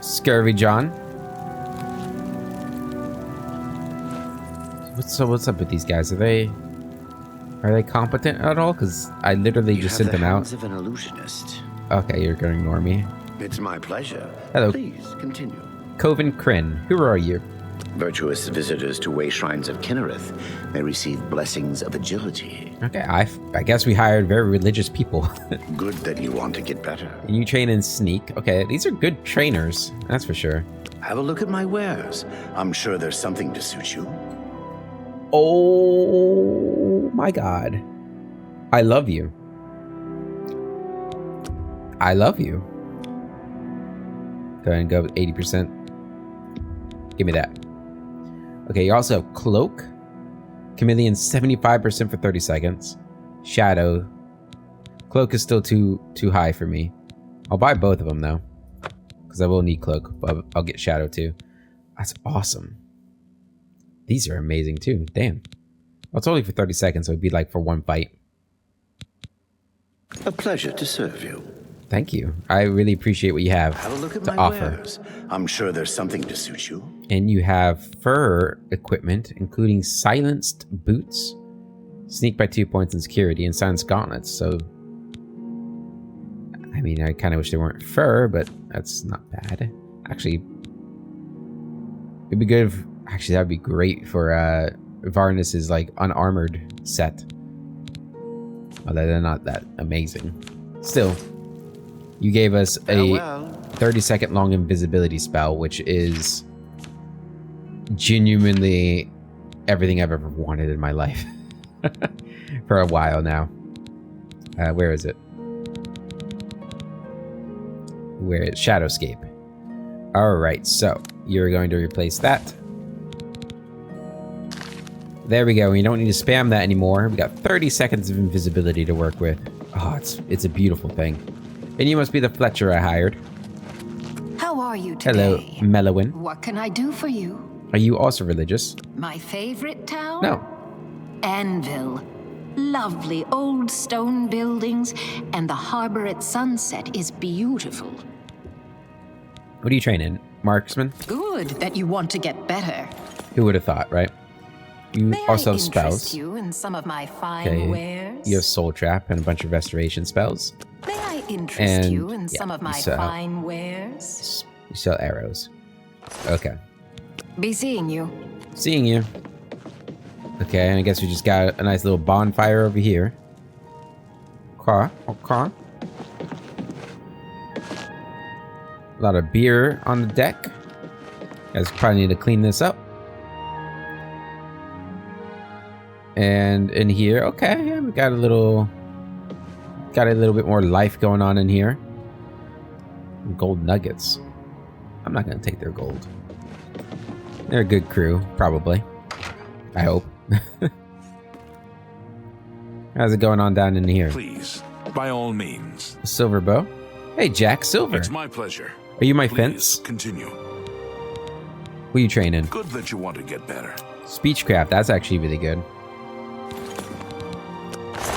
Scurvy John. What's up with these guys? Are they competent at all? Because I literally just sent them out. Of an illusionist. Okay, you're gonna ignore me. It's my pleasure. Hello. Please continue. Cove and Kryn, who are you? Virtuous visitors to way shrines of Kinnereth may receive blessings of agility. Okay, I guess we hired very religious people. Good that you want to get better. And you train in sneak. Okay, these are good trainers, that's for sure. Have a look at my wares. I'm sure there's something to suit you. Oh my god. I love you. I love you. Go ahead and go with 80%. Give me that. Okay, you also have Cloak. Chameleon 75% for 30 seconds. Shadow. Cloak is still too high for me. I'll buy both of them though, because I will need Cloak, but I'll get Shadow too. That's awesome. These are amazing too. Damn. Well, it's only for 30 seconds, so it'd be like for one fight. A pleasure to serve you. Thank you. I really appreciate what you have a look at to my offer. wares. I'm sure there's something to suit you. And you have fur equipment, including silenced boots, sneak by 2 points in security, and silenced gauntlets. So, I mean, I kind of wish they weren't fur, but that's not bad. Actually, it'd be good if... Actually, that'd be great for Varnus's, like, unarmored set. Although they're not that amazing. Still, you gave us a 30-second long invisibility spell, which is genuinely everything I've ever wanted in my life. For a while now. Where is it? Where is Shadowscape? Alright, so you're going to replace that. There we go. We don't need to spam that anymore. We got 30 seconds of invisibility to work with. Oh, it's a beautiful thing. And you must be the Fletcher I hired. How are you today? Hello, Melowin. What can I do for you? Are you also religious? My favorite town? No. Anvil. Lovely old stone buildings, and the harbor at sunset is beautiful. What are you training? Marksman? Good that you want to get better. Who would have thought, right? You May also I have spells. interest you in some of my fine wares? You have Soul Trap and a bunch of restoration spells. May I interest you in some of my you sell- fine wares? You sell arrows. Okay. Be seeing you. Seeing you. Okay, and I guess we just got a nice little bonfire over here. Okay. A lot of beer on the deck. Guys probably need to clean this up. And in here, okay, yeah, we got a little bit more life going on in here. Gold nuggets. I'm not gonna take their gold. They're a good crew, probably. I hope. How's it going on down in here? Please, by all means. Silver bow? Hey, Jack Silver. It's my pleasure. Are you my Please fence? continue. Who are you training? Good that you want to get better. Speechcraft, that's actually really good.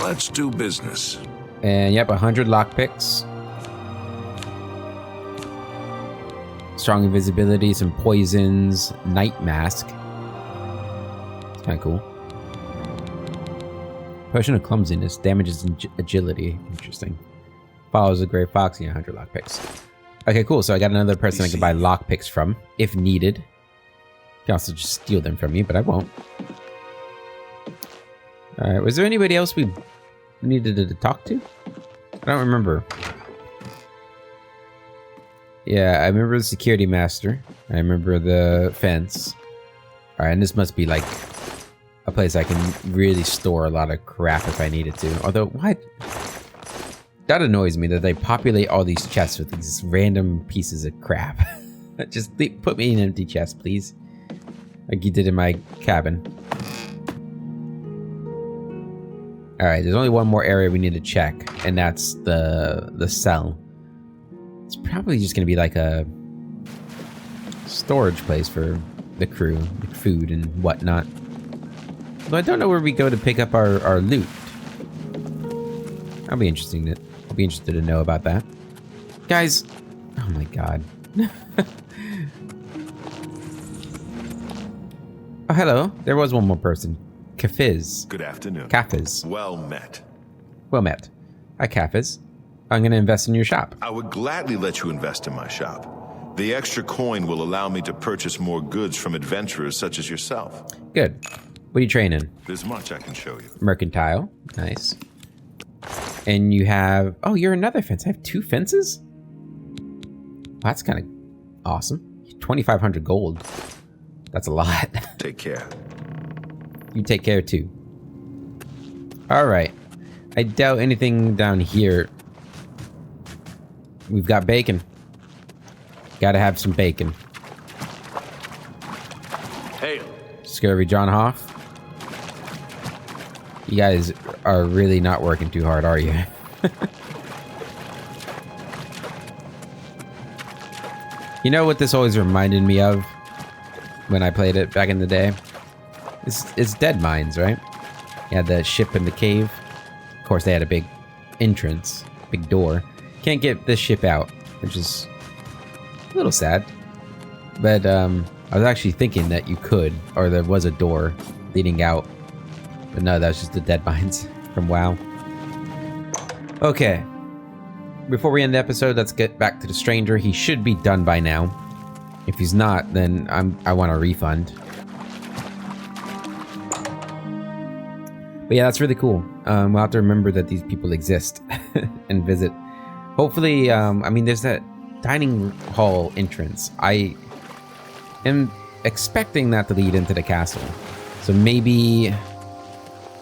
Let's do business. And yep, 100 lockpicks. Strong invisibility, some poisons, night mask. It's kind of cool. Potion of clumsiness, damages agility. Interesting. Follows a gray fox, 100 lockpicks. Okay, cool. So I got another person I can buy lockpicks from, if needed. You can also just steal them from me, but I won't. Alright, was there anybody else we needed to talk to? I don't remember. Yeah, I remember the security master. I remember the fence. Alright, and this must be like a place I can really store a lot of crap if I needed to. Although, what? That annoys me that they populate all these chests with these random pieces of crap. Just put me in an empty chest, please. Like you did in my cabin. Alright, there's only one more area we need to check, and that's the cell. It's probably just gonna be like a storage place for the crew, like food and whatnot. But I don't know where we go to pick up our loot. I'll be interested to know about that. Guys, oh my god. Oh, hello. There was one more person. Kafiz. Good afternoon. Kafiz. Well met. Well met. Hi, Kafiz. I'm going to invest in your shop. I would gladly let you invest in my shop. The extra coin will allow me to purchase more goods from adventurers such as yourself. Good. What are you training? There's much I can show you. Mercantile. Nice. And you have... Oh, you're another fence. I have 2 fences? Well, that's kind of awesome. 2,500 gold. That's a lot. Take care. You take care, too. Alright. I doubt anything down here. We've got bacon. Gotta have some bacon. Hail. Scurvy John Hoff. You guys are really not working too hard, are you? You know what this always reminded me of when I played it back in the day? It's Dead Mines, right? You had the ship in the cave. Of course, they had a big entrance, big door. Can't get this ship out, which is a little sad. But I was actually thinking that you could, or there was a door leading out. But no, that's just the Dead Mines from WoW. Okay. Before we end the episode, let's get back to the stranger. He should be done by now. If he's not, then I want a refund. But yeah, that's really cool. We'll have to remember that these people exist and visit. Hopefully, I mean, there's that dining hall entrance. I am expecting that to lead into the castle. So maybe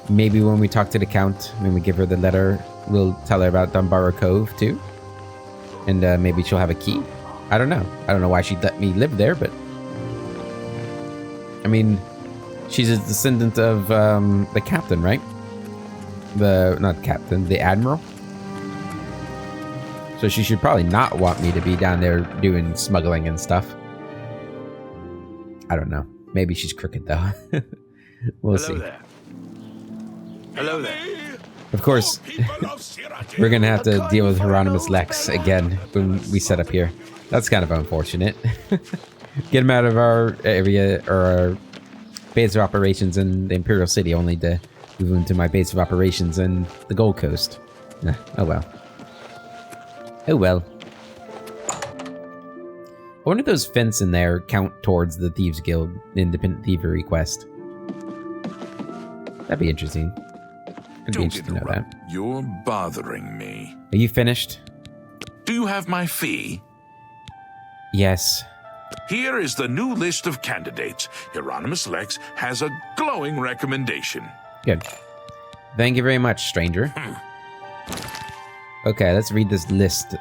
when we talk to the Count, when we give her the letter, we'll tell her about Dunbarrow Cove too. And maybe she'll have a key. I don't know. I don't know why she'd let me live there, but... I mean, she's a descendant of the captain, right? Not captain, the admiral. So she should probably not want me to be down there doing smuggling and stuff. I don't know. Maybe she's crooked, though. We'll see. There. Hello there. Of course, we're going to have to deal with Hieronymus Lex again when we set up here. That's kind of unfortunate. Get him out of our area, or our base of operations in the Imperial City, only to move him to my base of operations in the Gold Coast. Oh well. Oh well. I wonder if those fence in there count towards the Thieves Guild Independent Thievery quest. That'd be interesting. I'd be interested to know that. You're bothering me. Are you finished? Do you have my fee? Yes. Here is the new list of candidates. Hieronymus Lex has a glowing recommendation. Good. Thank you very much, stranger. Okay, let's read this list.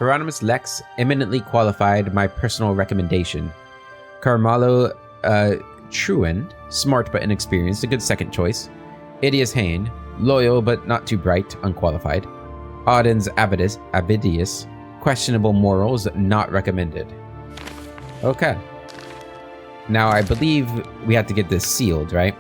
Hieronymus Lex eminently qualified my personal recommendation. Carmelo Truand, smart but inexperienced, a good second choice. Idias Hain, loyal but not too bright, unqualified. Audens Avidius, questionable morals, not recommended. Okay. Now I believe we have to get this sealed, right?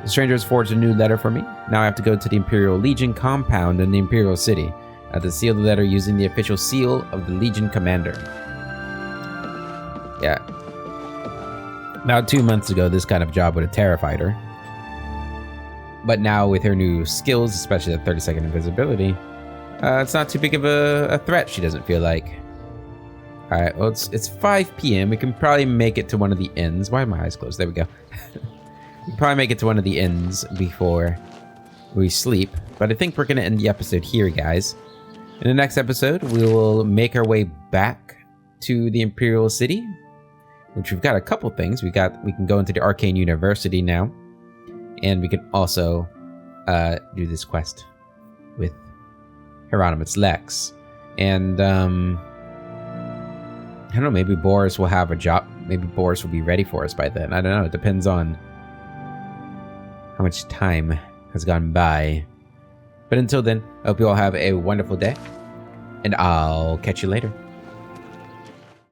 The stranger has forged a new letter for me. Now I have to go to the Imperial Legion compound in the Imperial City. I have to seal the letter using the official seal of the Legion Commander. Yeah. About 2 months ago, this kind of job would have terrified her. But now with her new skills, especially the 30-second invisibility, it's not too big of a threat, she doesn't feel like. Alright, well, it's 5 p.m. We can probably make it to one of the inns. Why are my eyes closed? There we go. We can probably make it to one of the inns before we sleep. But I think we're going to end the episode here, guys. In the next episode, we will make our way back to the Imperial City, which we've got a couple things. We can go into the Arcane University now, and we can also do this quest with Hieronymus Lex. And I don't know, maybe Boris will have a job. Maybe Boris will be ready for us by then. I don't know. It depends on how much time has gone by. But until then, I hope you all have a wonderful day, and I'll catch you later.